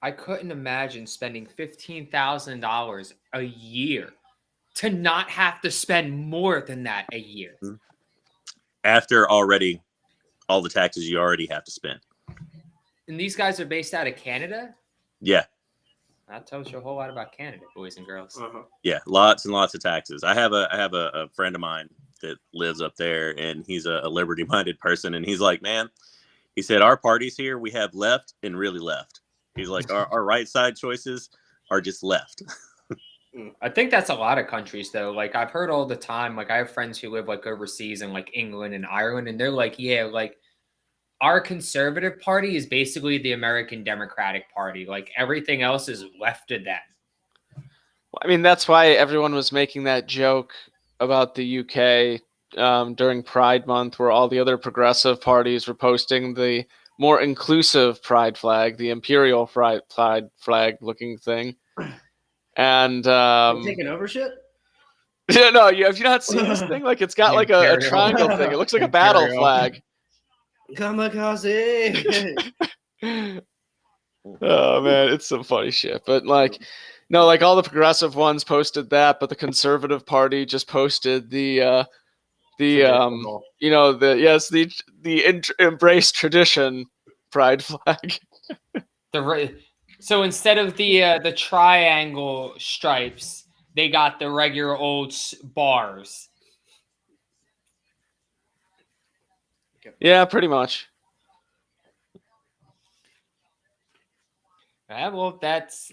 Speaker 2: I couldn't imagine spending $15,000 a year to not have to spend more than that a year.
Speaker 4: After already all the taxes you already have to spend.
Speaker 2: And these guys are based out of Canada?
Speaker 4: Yeah.
Speaker 2: That tells you a whole lot about Canada, boys and girls.
Speaker 1: Uh-huh.
Speaker 4: Yeah, lots and lots of taxes. I have a friend of mine that lives up there, and he's a liberty-minded person, and he's like, man, he said, our parties here, we have left and really left. He's like, our right side choices are just left.
Speaker 2: I think that's a lot of countries, though. I've heard all the time, I have friends who live overseas in England and Ireland, and they're our conservative party is basically the American Democratic Party. Everything else is left of them.
Speaker 3: I mean, that's why everyone was making that joke about the UK during Pride Month, where all the other progressive parties were posting the more inclusive pride flag, the imperial pride flag looking thing. And
Speaker 1: taking over shit?
Speaker 3: Yeah, no, have you not seen this thing? It's got a triangle thing. It looks like a battle flag.
Speaker 1: Kamikaze.
Speaker 3: Oh man, it's some funny shit. But no, all the progressive ones posted that, but the conservative party just posted the embrace tradition pride flag.
Speaker 2: So instead of the triangle stripes, they got the regular old bars.
Speaker 3: Yeah, pretty much.
Speaker 2: Yeah, well, that's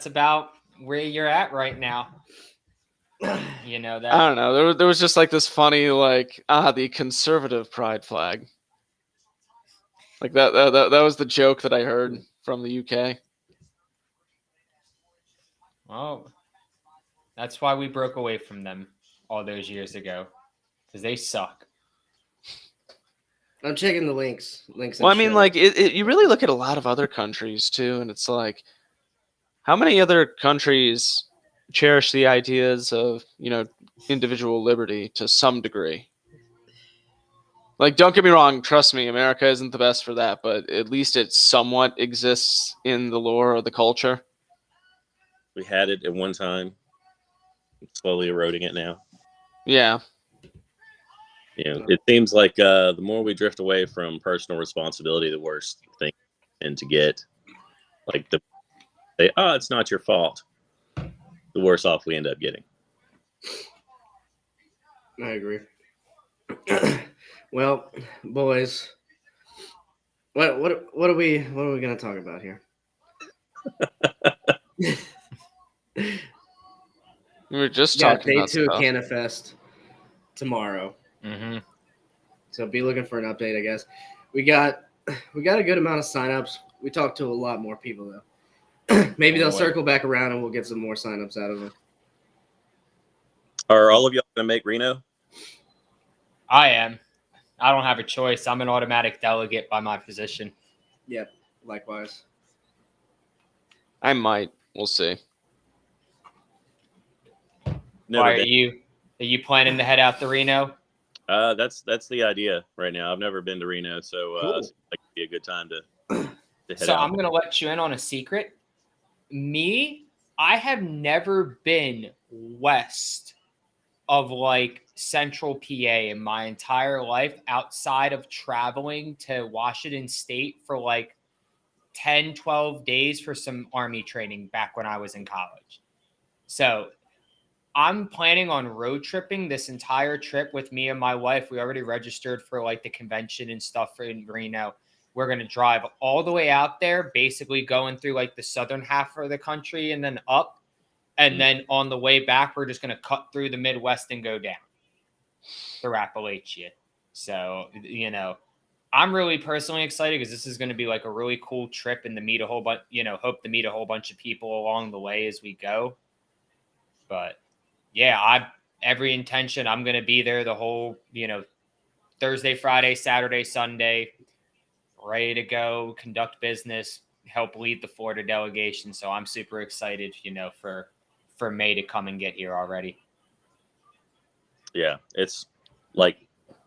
Speaker 2: about where you're at right now. That
Speaker 3: I don't know. There was just this funny the conservative pride flag. That was the joke that I heard from the UK.
Speaker 2: Well, that's why we broke away from them all those years ago, because they suck.
Speaker 1: I'm checking the links.
Speaker 3: Well, I mean, like, you really look at a lot of other countries too, and it's like, how many other countries cherish the ideas of, individual liberty to some degree? Like, don't get me wrong, trust me, America isn't the best for that, but at least it somewhat exists in the lore of the culture.
Speaker 4: We had it at one time, slowly eroding it now.
Speaker 3: Yeah.
Speaker 4: It seems like the more we drift away from personal responsibility, the worse things tend to get. Like it's not your fault. The worse off we end up getting.
Speaker 1: I agree. Well, boys, what are we gonna talk about here?
Speaker 3: We were just
Speaker 1: Yeah,
Speaker 3: talking
Speaker 1: day
Speaker 3: about
Speaker 1: 2 of
Speaker 3: stuff.
Speaker 1: CannaFest tomorrow.
Speaker 2: Mm-hmm.
Speaker 1: So be looking for an update, I guess. We got a good amount of signups. We talked to a lot more people though. Maybe they'll circle back around and we'll get some more signups out of them.
Speaker 4: Are all of y'all gonna make Reno?
Speaker 2: I am. I don't have a choice. I'm an automatic delegate by my position.
Speaker 1: Yep, likewise.
Speaker 3: I might. We'll see.
Speaker 4: Never
Speaker 2: Why
Speaker 4: been.
Speaker 2: are you planning to head out to Reno?
Speaker 4: That's the idea right now. I've never been to Reno, so
Speaker 1: Cool.
Speaker 4: it's like it'd be a good time to head
Speaker 2: So
Speaker 4: out.
Speaker 2: I'm gonna let you in on a secret. I have never been west of like central PA in my entire life outside of traveling to Washington State for like 10, 12 days for some Army training back when I was in college. So I'm planning on road tripping this entire trip with me and my wife. We already registered for like the convention and stuff in Reno. We're going to drive all the way out there, basically going through like the southern half of the country and then up. And then on the way back, we're just going to cut through the Midwest and go down through Appalachia. So, I'm really personally excited because this is going to be like a really cool trip and to meet a whole bunch, hope to meet a whole bunch of people along the way as we go. But yeah, every intention, I'm going to be there the whole, Thursday, Friday, Saturday, Sunday, ready to go, conduct business, help lead the Florida delegation. So I'm super excited, for May to come and get here already.
Speaker 4: Yeah, it's like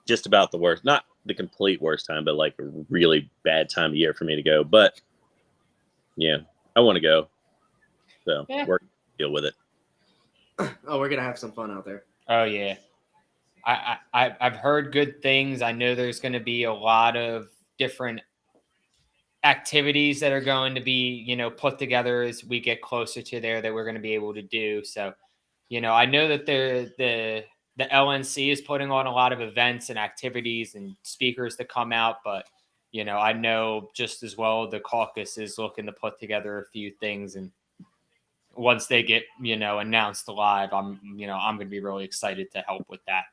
Speaker 4: just about the worst, not the complete worst time, but like a really bad time of year for me to go. But yeah, I want to go. So we're gonna deal with it.
Speaker 1: Oh, we're gonna have some fun out there.
Speaker 2: Oh yeah. I've heard good things. I know there's going to be a lot of different activities that are going to be, put together as we get closer to there that we're going to be able to do. So, I know that the LNC is putting on a lot of events and activities and speakers to come out, but I know just as well the caucus is looking to put together a few things, and once they get announced live, I'm going to be really excited to help with that.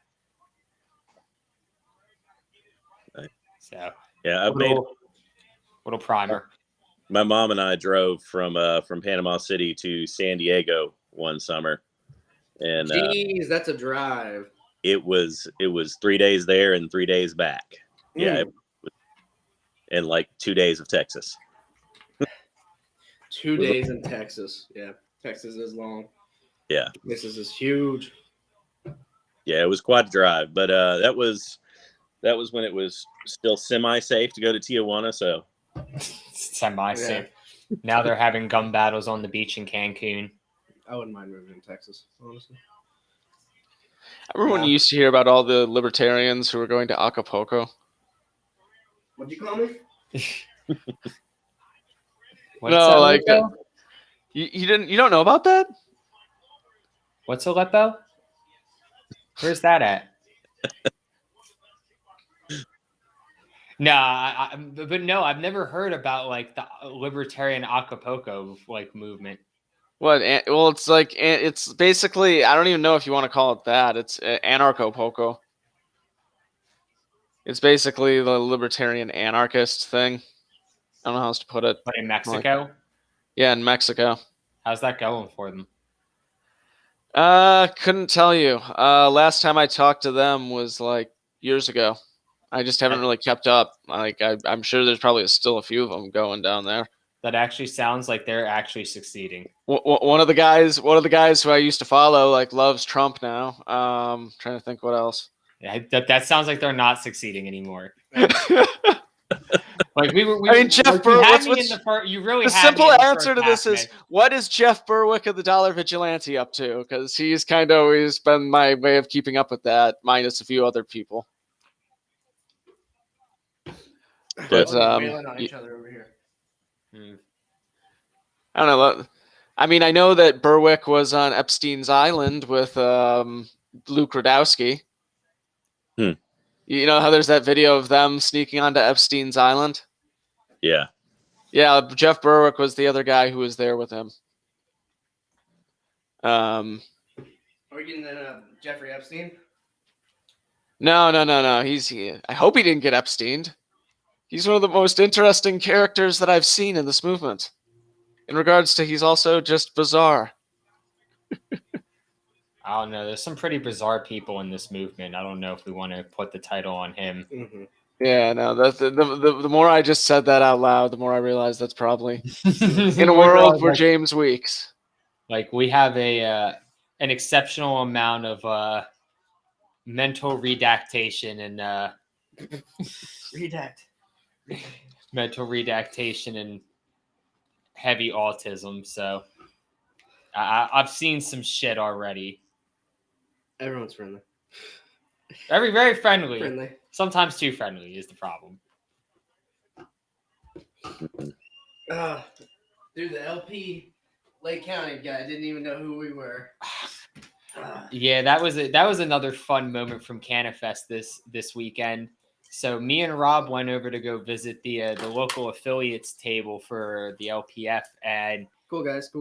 Speaker 2: So
Speaker 4: yeah, I've made
Speaker 2: little primer.
Speaker 4: My mom and I drove from Panama City to San Diego one summer, and
Speaker 1: Jeez, that's a drive.
Speaker 4: it was 3 days there and 3 days back. Yeah, and like 2 days of Texas.
Speaker 1: 2 days in Texas. Yeah, Texas is long.
Speaker 4: Yeah,
Speaker 1: This is huge.
Speaker 4: Yeah, it was quite a drive, but that was when it was still semi-safe to go to Tijuana. So
Speaker 2: semi-safe. Yeah. Now they're having gun battles on the beach in Cancun.
Speaker 1: I wouldn't mind moving to Texas, honestly.
Speaker 3: I remember when you used to hear about all the libertarians who were going to Acapulco.
Speaker 1: What'd you call me?
Speaker 3: No, like you don't know about that?
Speaker 2: What's Aleppo? Where's that at? No, I've never heard about like the libertarian Acapulco like movement.
Speaker 3: What? Well, it's basically, I don't even know if you want to call it that. It's anarcho-poco. It's basically the libertarian anarchist thing. I don't know how else to put it.
Speaker 2: But in Mexico?
Speaker 3: Yeah, in Mexico.
Speaker 2: How's that going for them?
Speaker 3: Couldn't tell you. Last time I talked to them was like years ago. I just haven't really kept up. Like I'm sure there's probably still a few of them going down there.
Speaker 2: That actually sounds like they're actually succeeding.
Speaker 3: One of the guys who I used to follow like loves Trump now. Trying to think what else.
Speaker 2: Yeah, that sounds like they're not succeeding anymore. Like
Speaker 3: I mean, Jeff Berwick.
Speaker 2: You really
Speaker 3: The simple answer to this is, what is Jeff Berwick of the Dollar Vigilante up to? Because he's kind of always been my way of keeping up with that, minus a few other people. But
Speaker 1: wailing on each other over here.
Speaker 3: I don't know. I mean, I know that Berwick was on Epstein's Island with Luke Radowski. You know how there's that video of them sneaking onto Epstein's Island?
Speaker 4: Yeah.
Speaker 3: Yeah, Jeff Berwick was the other guy who was there with him.
Speaker 1: Are we getting Jeffrey Epstein?
Speaker 3: No. I hope he didn't get Epsteined. He's one of the most interesting characters that I've seen in this movement. In regards to, he's also just bizarre.
Speaker 2: I don't know. There's some pretty bizarre people in this movement. I don't know if we want to put the title on him.
Speaker 1: Mm-hmm.
Speaker 3: Yeah, no. The more I just said that out loud, the more I realized that's probably in a world where James Weeks.
Speaker 2: Like we have an exceptional amount of mental redactation and mental redactation and heavy autism. So I've seen some shit already.
Speaker 1: Everyone's friendly.
Speaker 2: Very friendly.
Speaker 1: Friendly.
Speaker 2: Sometimes too friendly is the problem.
Speaker 1: Dude, the LP Lake County guy didn't even know who we were.
Speaker 2: Yeah, that was another fun moment from CannaFest this weekend. So me and Rob went over to go visit the local affiliates table for the LPF, and
Speaker 1: cool guys.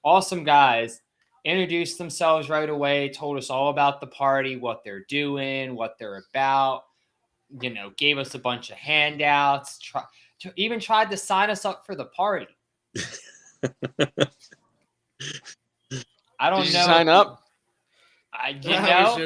Speaker 2: Awesome guys. Introduced themselves right away, told us all about the party, what they're doing, what they're about, gave us a bunch of handouts, even tried to sign us up for the party. I don't know.
Speaker 3: Did you sign up?
Speaker 2: Josh,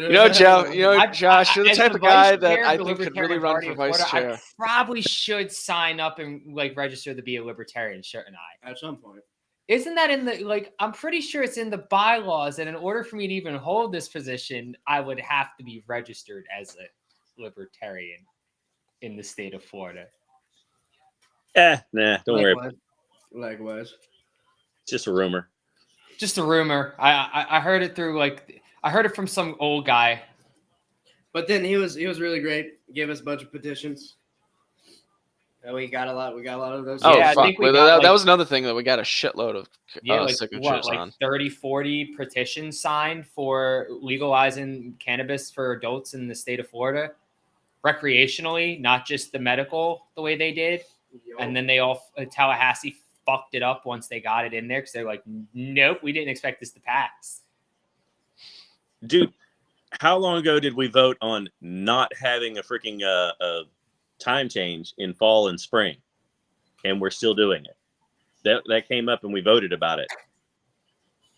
Speaker 3: you're the type of guy that I think could really run for vice chair.
Speaker 2: I probably should sign up and register to be a libertarian, shouldn't I?
Speaker 1: At some point.
Speaker 2: Isn't that in the I'm pretty sure it's in the bylaws that in order for me to even hold this position, I would have to be registered as a libertarian in the state of Florida.
Speaker 4: Nah, don't worry.
Speaker 1: Likewise.
Speaker 4: It's just a rumor.
Speaker 2: Just a rumor. I heard it through I heard it from some old guy.
Speaker 1: But then he was really great. He gave us a bunch of petitions. And we got a lot of those.
Speaker 3: Oh,
Speaker 2: yeah,
Speaker 3: fuck. I think that was another thing that we got a shitload of signatures on.
Speaker 2: 30, 40 petitions signed for legalizing cannabis for adults in the state of Florida, recreationally, not just the medical, the way they did.
Speaker 1: Yo.
Speaker 2: And then Tallahassee fucked it up once they got it in there because they're like, nope, we didn't expect this to pass.
Speaker 4: Dude, how long ago did we vote on not having a freaking time change in fall and spring, and we're still doing it? That came up and we voted about it.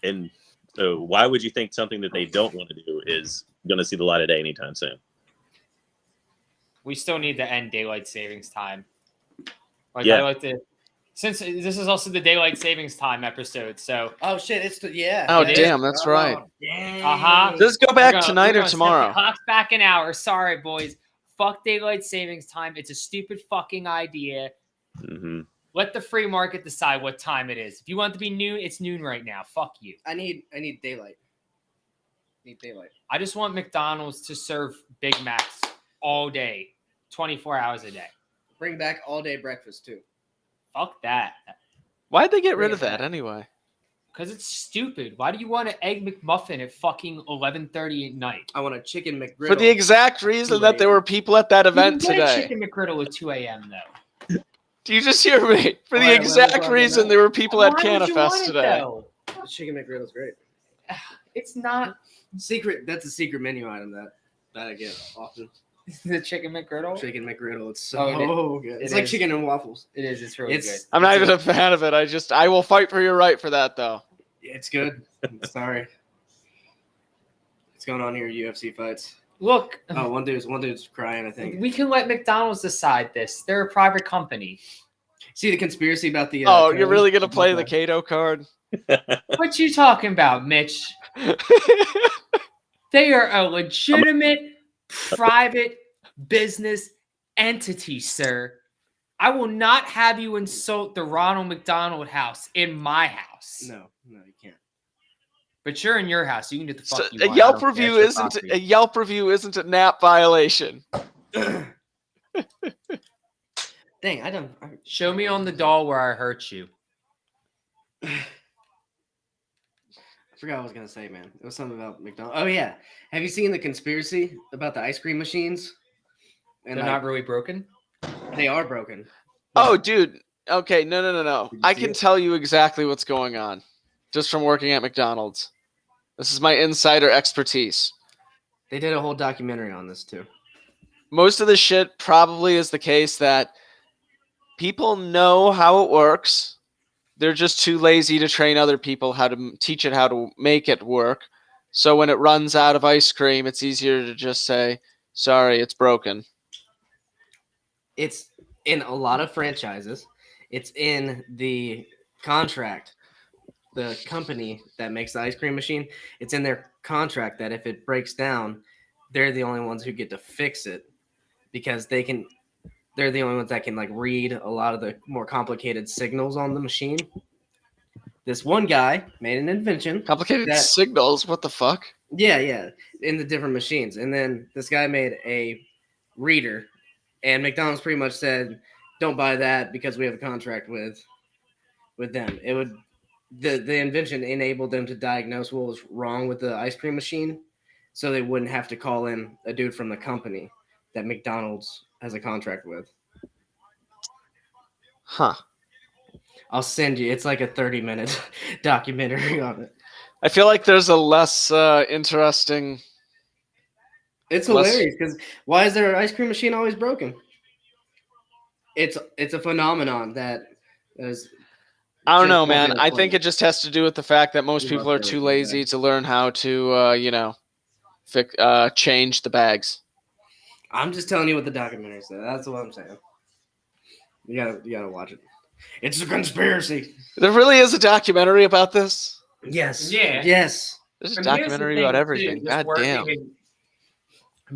Speaker 4: And so why would you think something that they don't want to do is going to see the light of day anytime soon?
Speaker 2: We still need to end daylight savings time.
Speaker 4: Yeah.
Speaker 2: Since this is also the daylight savings time episode, so
Speaker 1: oh shit,
Speaker 3: damn, that's right.
Speaker 2: Uh-huh.
Speaker 3: Does it go back tonight or tomorrow?
Speaker 2: Clock back an hour. Sorry, boys. Fuck daylight savings time. It's a stupid fucking idea.
Speaker 4: Mm-hmm.
Speaker 2: Let the free market decide what time it is. If you want it to be noon, it's noon right now. Fuck you.
Speaker 1: I need daylight.
Speaker 2: I just want McDonald's to serve Big Macs all day, 24 hours a day.
Speaker 1: Bring back all day breakfast too.
Speaker 2: Fuck that.
Speaker 3: Why'd they get rid of that anyway?
Speaker 2: Because it's stupid. Why do you want an egg McMuffin at fucking 11:30 at night?
Speaker 1: I want a chicken McGriddle.
Speaker 3: For the exact reason that there were people at that event today.
Speaker 2: Chicken McGriddle at 2 a.m. though.
Speaker 3: Do you just hear me? For the exact reason there were people at CannaFest today.
Speaker 1: The chicken McGriddle's great.
Speaker 2: It's not
Speaker 1: secret. That's a secret menu item that I get often.
Speaker 2: The chicken McGriddle?
Speaker 1: Chicken McGriddle. It's so good. It's like chicken and waffles.
Speaker 2: It is. It's really good.
Speaker 3: I'm not even a fan of it. I will fight for your right for that, though.
Speaker 1: It's good. Sorry. What's going on here? UFC fights.
Speaker 2: Look,
Speaker 1: Oh, one dude's crying, I think.
Speaker 2: we can let McDonald's decide this. They're a private company.
Speaker 1: See the conspiracy about the
Speaker 3: Oh, you're
Speaker 1: code?
Speaker 3: really gonna play the
Speaker 1: Okay.
Speaker 3: Cato card?
Speaker 2: What you talking about, Mitch? They are a legitimate private business entity, sir. I will not have you insult the Ronald McDonald House in my house.
Speaker 1: No, you can't.
Speaker 2: But you're in your house. You can do the fuck
Speaker 3: So,
Speaker 2: you
Speaker 3: a
Speaker 2: want.
Speaker 3: Yelp review isn't a NAP violation.
Speaker 1: Dang, I don't.
Speaker 2: Show me on the doll where I hurt you.
Speaker 1: I forgot what I was gonna say, man. It was something about McDonald's. Oh yeah, have you seen the conspiracy about the ice cream machines? And
Speaker 2: They're not really broken.
Speaker 1: They are broken.
Speaker 3: Oh, dude. Okay, no.
Speaker 1: Did you
Speaker 3: I
Speaker 1: see
Speaker 3: can
Speaker 1: it?
Speaker 3: tell you exactly what's going on, just from working at McDonald's. This is my insider expertise.
Speaker 1: They did a whole documentary on this too.
Speaker 3: Most of the shit probably is the case that people know how it works. They're just too lazy to train other people how to teach it how to make it work. So when it runs out of ice cream, it's easier to just say, sorry, it's broken.
Speaker 1: It's in a lot of franchises. It's in the contract. The company that makes the ice cream machine, it's in their contract that if it breaks down, they're the only ones who get to fix it because they're the only ones that can like read a lot of the more complicated signals on the machine. This one guy made an invention.
Speaker 3: Complicated signals? What the fuck?
Speaker 1: Yeah, in the different machines. And then this guy made a reader, and McDonald's pretty much said, "Don't buy that because we have a contract with them." It would the invention enabled them to diagnose what was wrong with the ice cream machine, so they wouldn't have to call in a dude from the company that McDonald's has a contract with.
Speaker 3: Huh.
Speaker 1: I'll send you. It's like a 30-minute documentary on it.
Speaker 3: I feel like there's a less interesting.
Speaker 1: It's hilarious because why is their ice cream machine always broken? It's a phenomenon that is.
Speaker 3: I don't know, man. I think it just has to do with the fact that most people are too lazy to learn how to, change the bags.
Speaker 1: I'm just telling you what the documentary said. That's what I'm saying. You gotta watch it. It's a conspiracy.
Speaker 3: There really is a documentary about this?
Speaker 1: Yes.
Speaker 2: Yeah.
Speaker 1: Yes.
Speaker 3: There's a documentary about everything. God damn.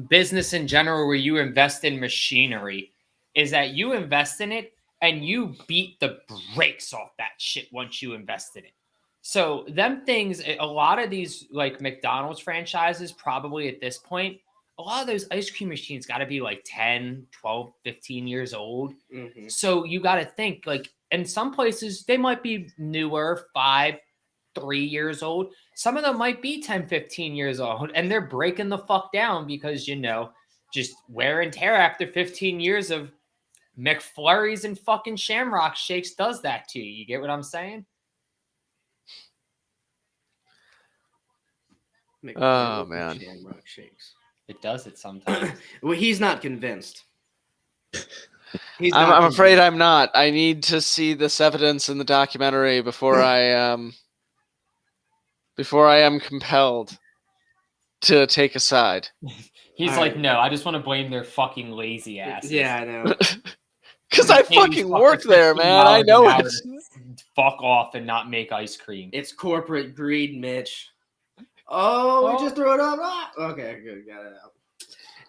Speaker 2: Business in general, where you invest in machinery, is that you invest in it and you beat the brakes off that shit once you invest in it. So them things, a lot of these like McDonald's franchises, probably at this point, a lot of those ice cream machines got to be like 10, 12, 15 years old.
Speaker 1: Mm-hmm.
Speaker 2: So you got to think like in some places they might be newer, 5, 3 years old. Some of them might be 10, 15 years old and they're breaking the fuck down because, just wear and tear after 15 years of McFlurries and fucking Shamrock Shakes does that to you. You get what I'm saying?
Speaker 3: Oh, man.
Speaker 1: Shamrock Shakes.
Speaker 2: It does it sometimes.
Speaker 1: Well, he's not convinced.
Speaker 3: I'm afraid I'm not. I need to see this evidence in the documentary before I am compelled to take a side.
Speaker 2: He's
Speaker 1: All
Speaker 2: like,
Speaker 1: right.
Speaker 2: no, I just want to blame their fucking lazy asses.
Speaker 1: Yeah, I know.
Speaker 3: Because I fucking work there, man. I know it.
Speaker 2: Fuck off and not make ice cream.
Speaker 1: It's corporate greed, Mitch. Oh, we
Speaker 2: Oh.
Speaker 1: just threw it up. Ah! Okay, good. Got it out.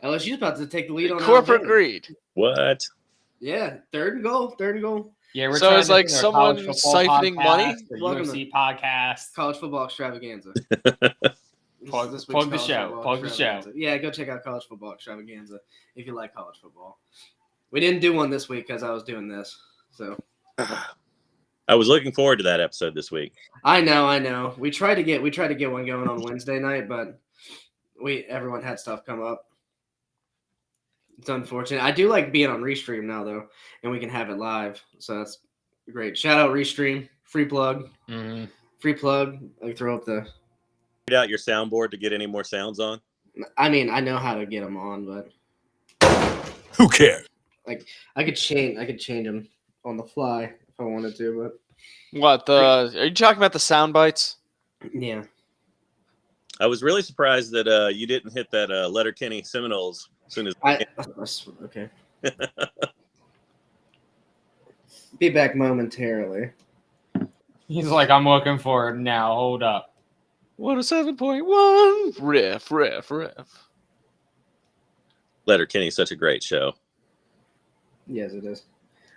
Speaker 1: LSU's about to take the lead on
Speaker 3: Corporate
Speaker 1: Alabama.
Speaker 3: greed.
Speaker 4: What?
Speaker 1: Yeah, third and goal.
Speaker 2: Yeah, we're
Speaker 3: So
Speaker 2: trying
Speaker 3: it's
Speaker 2: to
Speaker 3: like
Speaker 2: do our
Speaker 3: someone
Speaker 2: college football
Speaker 3: siphoning money?
Speaker 2: podcast, the
Speaker 1: Welcome
Speaker 2: UFC podcast.
Speaker 1: College football extravaganza.
Speaker 2: Plug
Speaker 1: This week's
Speaker 2: the
Speaker 1: college
Speaker 2: show.
Speaker 1: football
Speaker 2: Plug the
Speaker 1: extravaganza. Yeah, go check out college football extravaganza if you like college football. We didn't do one this week because I was doing this. So
Speaker 4: I was looking forward to that episode this week.
Speaker 1: I know. We tried to get one going on Wednesday night, but everyone had stuff come up. It's unfortunate. I do like being on Restream now though, and we can have it live. So that's great. Shout out Restream. Free plug.
Speaker 2: Mm-hmm.
Speaker 1: Free plug. I throw up the.
Speaker 4: Figured out your soundboard to get any more sounds on.
Speaker 1: I mean, I know how to get them on, but
Speaker 5: Who cares?
Speaker 1: I could change them on the fly if I wanted to.
Speaker 3: What, are you talking about the sound bites?
Speaker 1: But yeah,
Speaker 4: I was really surprised that you didn't hit that Letterkenny Seminoles as soon as.
Speaker 1: Okay. Be back momentarily.
Speaker 2: He's like, I'm looking for it now. Hold up.
Speaker 3: 107.1 riff.
Speaker 4: Letterkenny, such a great show.
Speaker 1: Yes, it is.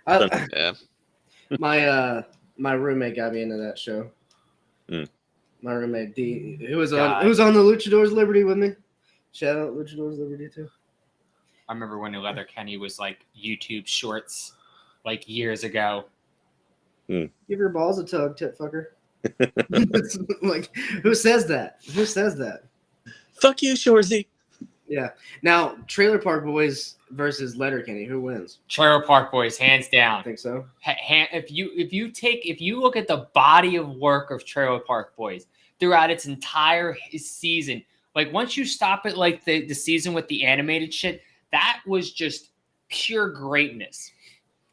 Speaker 3: Yeah.
Speaker 1: My roommate got me into that show.
Speaker 4: Mm.
Speaker 1: My roommate D, who was
Speaker 2: God.
Speaker 1: on the Luchadors Liberty with me. Shout out Luchadors Liberty too.
Speaker 2: I remember when Letterkenny was like YouTube Shorts, like years ago.
Speaker 1: Give your balls a tug, tit fucker. Like, who says that? Who says that?
Speaker 4: Fuck you, Shorzy.
Speaker 1: Yeah. Now, Trailer Park Boys versus Letterkenny. Who wins?
Speaker 2: Trailer Park Boys, hands
Speaker 1: I
Speaker 2: down.
Speaker 1: think so.
Speaker 2: If you look at the body of work of Trailer Park Boys throughout its entire season, like once you stop at like the season with the animated shit, that was just pure greatness.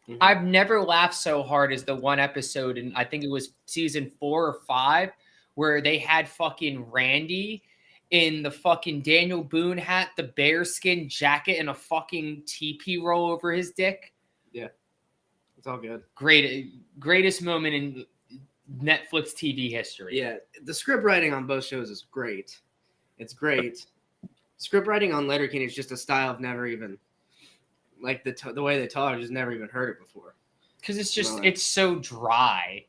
Speaker 1: Mhm.
Speaker 2: I've never laughed so hard as the one episode, and I think it was season 4 or 5, where they had fucking Randy in the fucking Daniel Boone hat, the bearskin jacket, and a fucking TP roll over his dick.
Speaker 1: It's all good.
Speaker 2: Greatest moment in Netflix TV history.
Speaker 1: Yeah, the script writing on both shows is great. It's great. Script writing on Letterkenny is just a style I've never even, like the way they talk, I've just never even heard it before.
Speaker 2: Because it's just,
Speaker 1: No.
Speaker 2: it's so dry.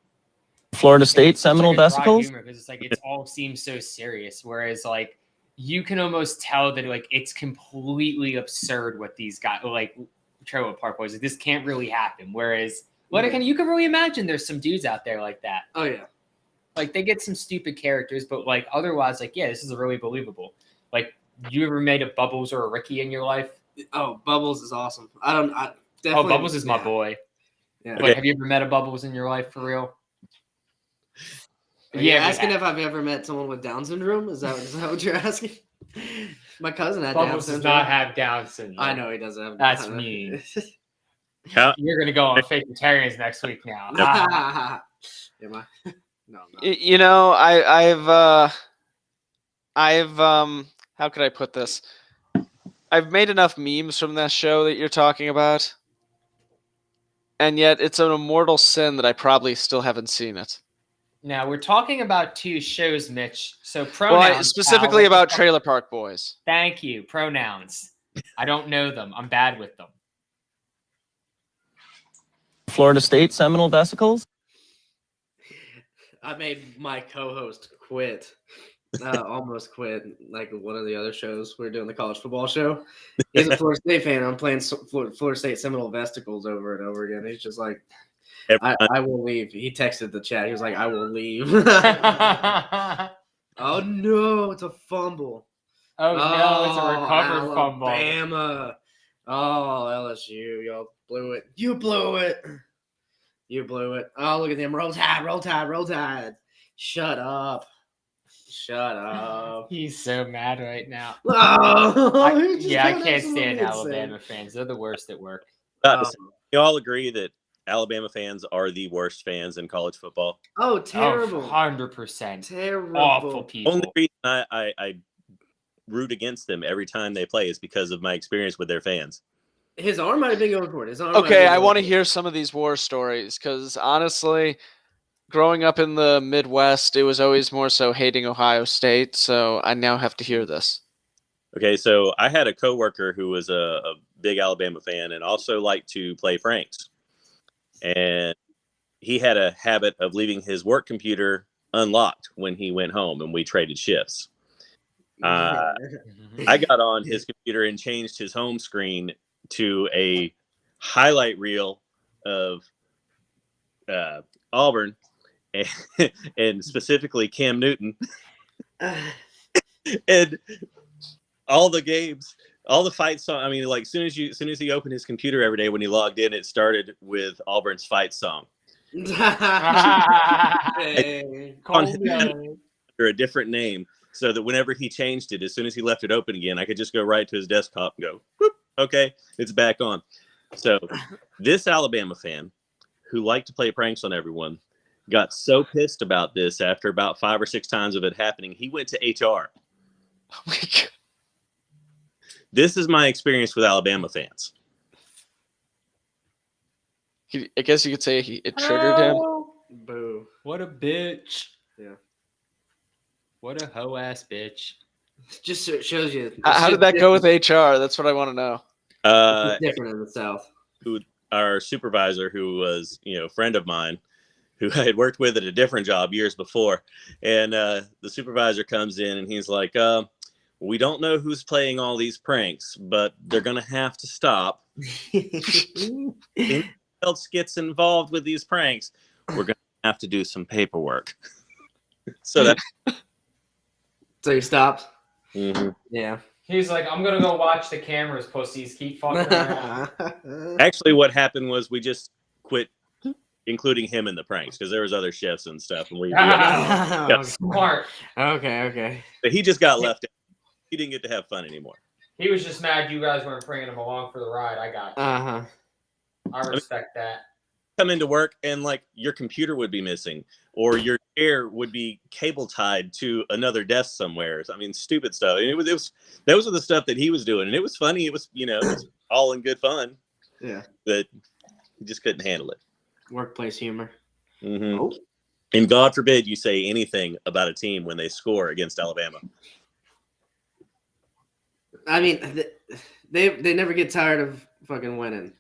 Speaker 6: Florida State Seminole
Speaker 2: It's like a dry
Speaker 6: vesicles.
Speaker 2: humor, because it's like, it all seems so serious. Whereas like, you can almost tell that like, it's completely absurd what these guys, like Trailer Park Boys, like, this can't really happen. Whereas Letterkenny, you can really imagine there's some dudes out there like that.
Speaker 1: Oh yeah.
Speaker 2: Like they get some stupid characters, but like otherwise, like, yeah, this is really believable. Like, you ever made a Bubbles or a Ricky in your life?
Speaker 1: Oh, Bubbles is awesome. I
Speaker 2: Oh,
Speaker 1: definitely.
Speaker 2: Bubbles is my boy.
Speaker 1: Yeah.
Speaker 2: Like, have you ever met a Bubbles in your life for real?
Speaker 1: Are you
Speaker 2: we
Speaker 1: asking
Speaker 2: have.
Speaker 1: if I've ever met someone with Down syndrome? Is that what you're asking? My cousin had Down
Speaker 2: Bubbles
Speaker 1: syndrome.
Speaker 2: does not have Down syndrome.
Speaker 1: I know he doesn't have.
Speaker 2: That's
Speaker 1: I know.
Speaker 2: mean.
Speaker 4: How,
Speaker 2: You're gonna go on Vegetarians next week now.
Speaker 1: Am I? No, I'm not.
Speaker 3: You know, I've how could I put this? I've made enough memes from that show that you're talking about, and yet it's an immortal sin that I probably still haven't seen it.
Speaker 2: Now we're talking about 2 shows, Mitch. So pronouns.
Speaker 3: Well, specifically
Speaker 2: pal, what
Speaker 3: about
Speaker 2: the fuck-
Speaker 3: Trailer Park Boys.
Speaker 2: Thank you. Pronouns. I don't know them. I'm bad with them.
Speaker 6: Florida State Seminole vesicles.
Speaker 1: I made my co-host quit. Almost quit. Like one of the other shows, we were doing the college football show. He's a Florida State fan. I'm playing Florida State Seminole vesicles over and over again. He's just like, I will leave. He texted the chat. He was like, I will leave. Oh no, it's a fumble.
Speaker 2: Oh no, it's a recovered fumble.
Speaker 1: Alabama. Oh, LSU. Y'all blew it. You blew it. You blew it. Oh, look at them. Roll Tide, roll Tide, roll Tide. Shut up. Shut up.
Speaker 2: He's so mad right now.
Speaker 1: Oh,
Speaker 2: I can't stand
Speaker 1: insane.
Speaker 2: Alabama fans. They're the worst at work.
Speaker 4: you all agree that Alabama fans are the worst fans in college football?
Speaker 1: Oh, terrible.
Speaker 2: 100%.
Speaker 1: Terrible.
Speaker 2: Awful people.
Speaker 4: Only reason I root against them every time they play is because of my experience with their fans.
Speaker 1: His arm might have been going for it. His arm might have
Speaker 3: Okay,
Speaker 1: been
Speaker 3: I
Speaker 1: going
Speaker 3: want to
Speaker 1: for it.
Speaker 3: hear some of these war stories because honestly, growing up in the Midwest, it was always more so hating Ohio State. So I now have to hear this.
Speaker 4: Okay, so I had a coworker who was a big Alabama fan and also liked to play pranks. And he had a habit of leaving his work computer unlocked when he went home and we traded shifts. I got on his computer and changed his home screen to a highlight reel of Auburn and specifically Cam Newton. And all the games, all the fight song. I mean, like as soon as he opened his computer every day when he logged in, it started with Auburn's fight song.
Speaker 1: Hey.
Speaker 4: Under a different name, so that whenever he changed it, as soon as he left it open again, I could just go right to his desktop and go, whoop, okay, it's back on. So this Alabama fan who liked to play pranks on everyone got so pissed about this after about 5 or 6 times of it happening, he went to HR.
Speaker 3: Oh my God.
Speaker 4: This is my experience with Alabama fans.
Speaker 3: I guess you could say it triggered him.
Speaker 1: Boo.
Speaker 2: What a bitch.
Speaker 1: Yeah.
Speaker 2: What a hoe ass bitch.
Speaker 1: Just shows you.
Speaker 3: How did that go with HR? That's what I want to know.
Speaker 1: It's different in the South.
Speaker 4: Our supervisor, who was a friend of mine, who I had worked with at a different job years before, and the supervisor comes in and he's like, "We don't know who's playing all these pranks, but they're gonna have to stop. Anyone else gets involved with these pranks, we're gonna have to do some paperwork." So
Speaker 1: he stopped.
Speaker 4: Mhm.
Speaker 1: Yeah.
Speaker 2: He's like, I'm gonna go watch the cameras, pussies. Keep fucking around.
Speaker 4: Actually, what happened was we just quit including him in the pranks because there was other shifts and stuff, and
Speaker 1: Yeah.
Speaker 2: Smart.
Speaker 1: Okay.
Speaker 4: but he just got left out. He didn't get to have fun anymore.
Speaker 2: He was just mad you guys weren't bringing him along for the ride. I got you. I respect that.
Speaker 4: Come into work and like your computer would be missing or your chair would be cable tied to another desk somewhere. I mean, stupid stuff. And it was those are the stuff that he was doing, and it was funny. It was it was all in good fun.
Speaker 1: Yeah.
Speaker 4: But he just couldn't handle it.
Speaker 1: Workplace humor.
Speaker 4: Mm-hmm.
Speaker 1: Oh.
Speaker 4: And God forbid you say anything about a team when they score against Alabama.
Speaker 1: I mean, they never get tired of fucking winning.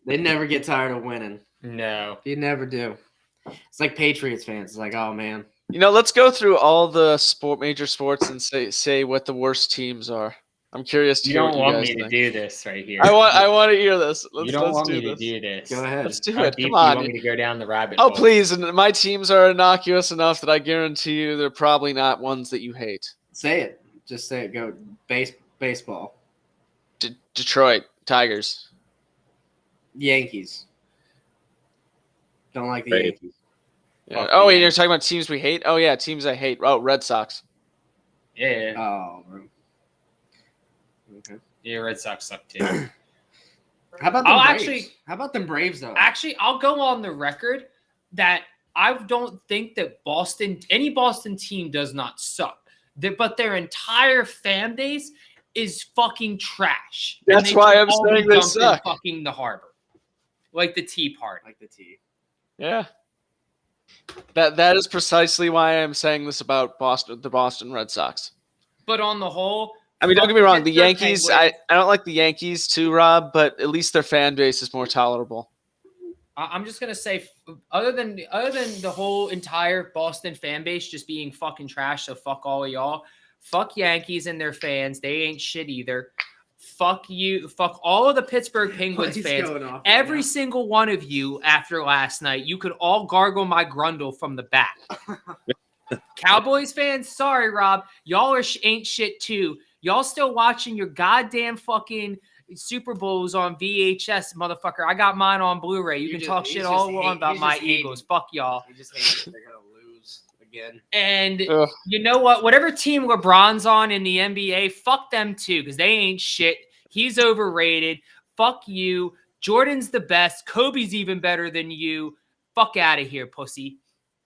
Speaker 1: They never get tired of winning.
Speaker 2: No.
Speaker 1: You never do. It's like Patriots fans. It's like, oh man.
Speaker 3: Let's go through all the major sports and say what the worst teams are. I'm curious to
Speaker 2: You
Speaker 3: hear
Speaker 2: don't
Speaker 3: what you
Speaker 2: want
Speaker 3: guys
Speaker 2: me to
Speaker 3: think.
Speaker 2: do this right here.
Speaker 3: I want to hear this.
Speaker 2: You don't want
Speaker 3: do
Speaker 2: me
Speaker 3: this.
Speaker 2: to do this.
Speaker 1: Go ahead.
Speaker 3: Let's do
Speaker 2: How
Speaker 3: it.
Speaker 2: deep
Speaker 3: Come
Speaker 2: do
Speaker 3: on.
Speaker 2: you want me to go down the rabbit
Speaker 3: Oh,
Speaker 2: hole?
Speaker 3: please. And my teams are innocuous enough that I guarantee you they're probably not ones that you hate.
Speaker 1: Say it. Just say it. Go baseball.
Speaker 3: Detroit Tigers.
Speaker 1: Yankees. Don't like the
Speaker 4: Right.
Speaker 1: Yankees.
Speaker 3: Yeah.
Speaker 1: Fuck
Speaker 3: Oh,
Speaker 1: the
Speaker 3: and you're talking about teams we hate? Oh, yeah, teams I hate. Oh, Red Sox.
Speaker 2: Yeah.
Speaker 1: Oh, bro. Okay.
Speaker 2: Yeah, Red Sox suck too.
Speaker 1: How about them Braves? How about them Braves though?
Speaker 2: Actually, I'll go on the record that I don't think that any Boston team does not suck. But their entire fan base is fucking trash. And
Speaker 3: That's
Speaker 2: they
Speaker 3: why
Speaker 2: should
Speaker 3: I'm
Speaker 2: all be
Speaker 3: saying they
Speaker 2: dumped in
Speaker 3: suck.
Speaker 2: Fucking the harbor, like the Tea Party.
Speaker 1: Like the tea.
Speaker 3: Yeah. That is precisely why I'm saying this about the Boston Red Sox.
Speaker 2: But on the whole,
Speaker 3: I mean, don't get me wrong. The
Speaker 2: Pittsburgh
Speaker 3: Yankees,
Speaker 2: Penguins-
Speaker 3: I don't like the Yankees too, Rob, but at least their fan base is more tolerable.
Speaker 2: I'm just gonna say, other than the whole entire Boston fan base just being fucking trash, so fuck all of y'all. Fuck Yankees and their fans. They ain't shit either. Fuck you. Fuck all of the Pittsburgh Penguins fans. Every single one of you after last night, you could all gargle my grundle from the back. Cowboys fans, sorry, Rob. Y'all ain't shit too. Y'all still watching your goddamn fucking Super Bowls on VHS, motherfucker. I got mine on Blu-ray. You can talk shit all along about my Eagles. Fuck y'all.
Speaker 1: He just hates it. They're gonna lose again.
Speaker 2: And
Speaker 3: Ugh.
Speaker 2: you know what? Whatever team LeBron's on in the NBA, fuck them too, because they ain't shit. He's overrated. Fuck you. Jordan's the best. Kobe's even better than you. Fuck out of here, pussy.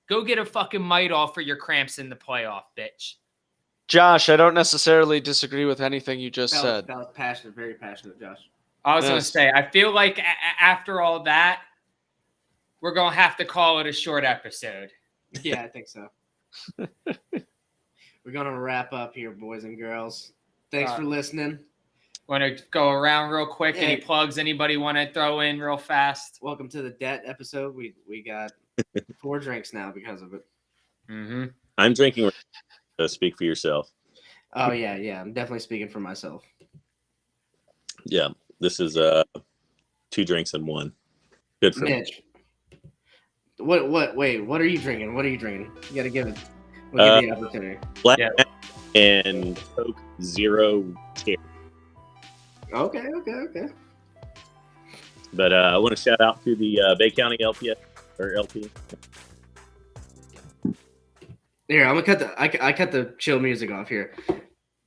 Speaker 2: Go get a fucking mite off for your cramps in the playoff, bitch.
Speaker 3: Josh, I don't necessarily disagree with anything you just said.
Speaker 1: That was passionate, very passionate, Josh.
Speaker 2: I was going to
Speaker 3: Yes.
Speaker 2: say, I feel like after all that, we're going to have to call it a short episode.
Speaker 1: Yeah, I think so. We're gonna wrap up here, boys and girls. Thanks for listening.
Speaker 2: Want to go around real quick? Any
Speaker 1: Yeah.
Speaker 2: plugs anybody want to throw in real fast?
Speaker 1: Welcome to the debt episode. We got 4 drinks now because of it.
Speaker 2: Mm-hmm.
Speaker 4: I'm drinking. Speak for yourself.
Speaker 1: Oh yeah. I'm definitely speaking for myself.
Speaker 4: Yeah, this is 2 drinks in 1. Good for me.
Speaker 1: Mitch. Wait, what are you drinking? You gotta give it. We'll give you the opportunity.
Speaker 4: Black
Speaker 2: Yeah.
Speaker 4: and Coke Zero Cherry.
Speaker 1: Okay.
Speaker 4: But I want to shout out to the Bay County LP.
Speaker 1: Here, I'm gonna cut the. I cut the chill music off here.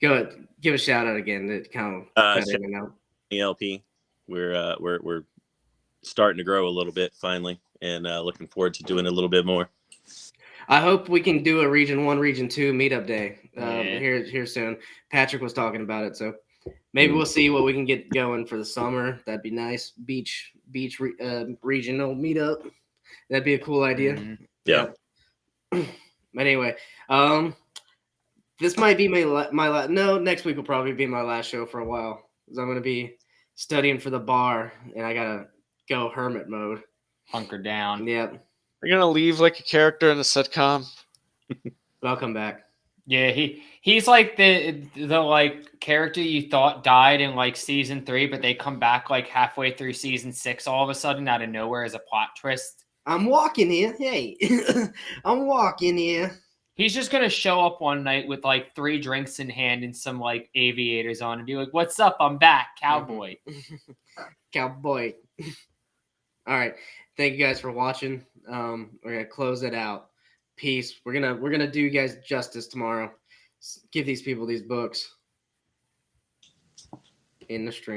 Speaker 1: Go ahead, give a shout out again. That kind of cut in and out.
Speaker 4: LP. We're starting to grow a little bit finally, and looking forward to doing a little bit more.
Speaker 1: I hope we can do a Region 1, Region 2 meetup day
Speaker 2: Yeah.
Speaker 1: here soon. Patrick was talking about it, so maybe we'll see what we can get going for the summer. That'd be nice. Beach regional meetup. That'd be a cool idea.
Speaker 2: Mhm.
Speaker 4: Yeah.
Speaker 1: But anyway, this might be next week will probably be my last show for a while because I'm going to be studying for the bar and I gotta go hermit mode.
Speaker 2: Hunker down.
Speaker 1: Yep,
Speaker 3: You're gonna leave like a character in a sitcom.
Speaker 1: but I'll come back.
Speaker 2: Yeah, he's like the like character you thought died in like season 3, but they come back like halfway through season 6 all of a sudden out of nowhere as a plot twist.
Speaker 1: I'm walking here. Hey, I'm walking here.
Speaker 2: He's just gonna show up one night with like 3 drinks in hand and some like aviators on and be like, "What's up? I'm back, cowboy."
Speaker 1: Cowboy. All right. Thank you guys for watching. We're gonna close it out. Peace. We're gonna do you guys justice tomorrow. Give these people these books in the stream.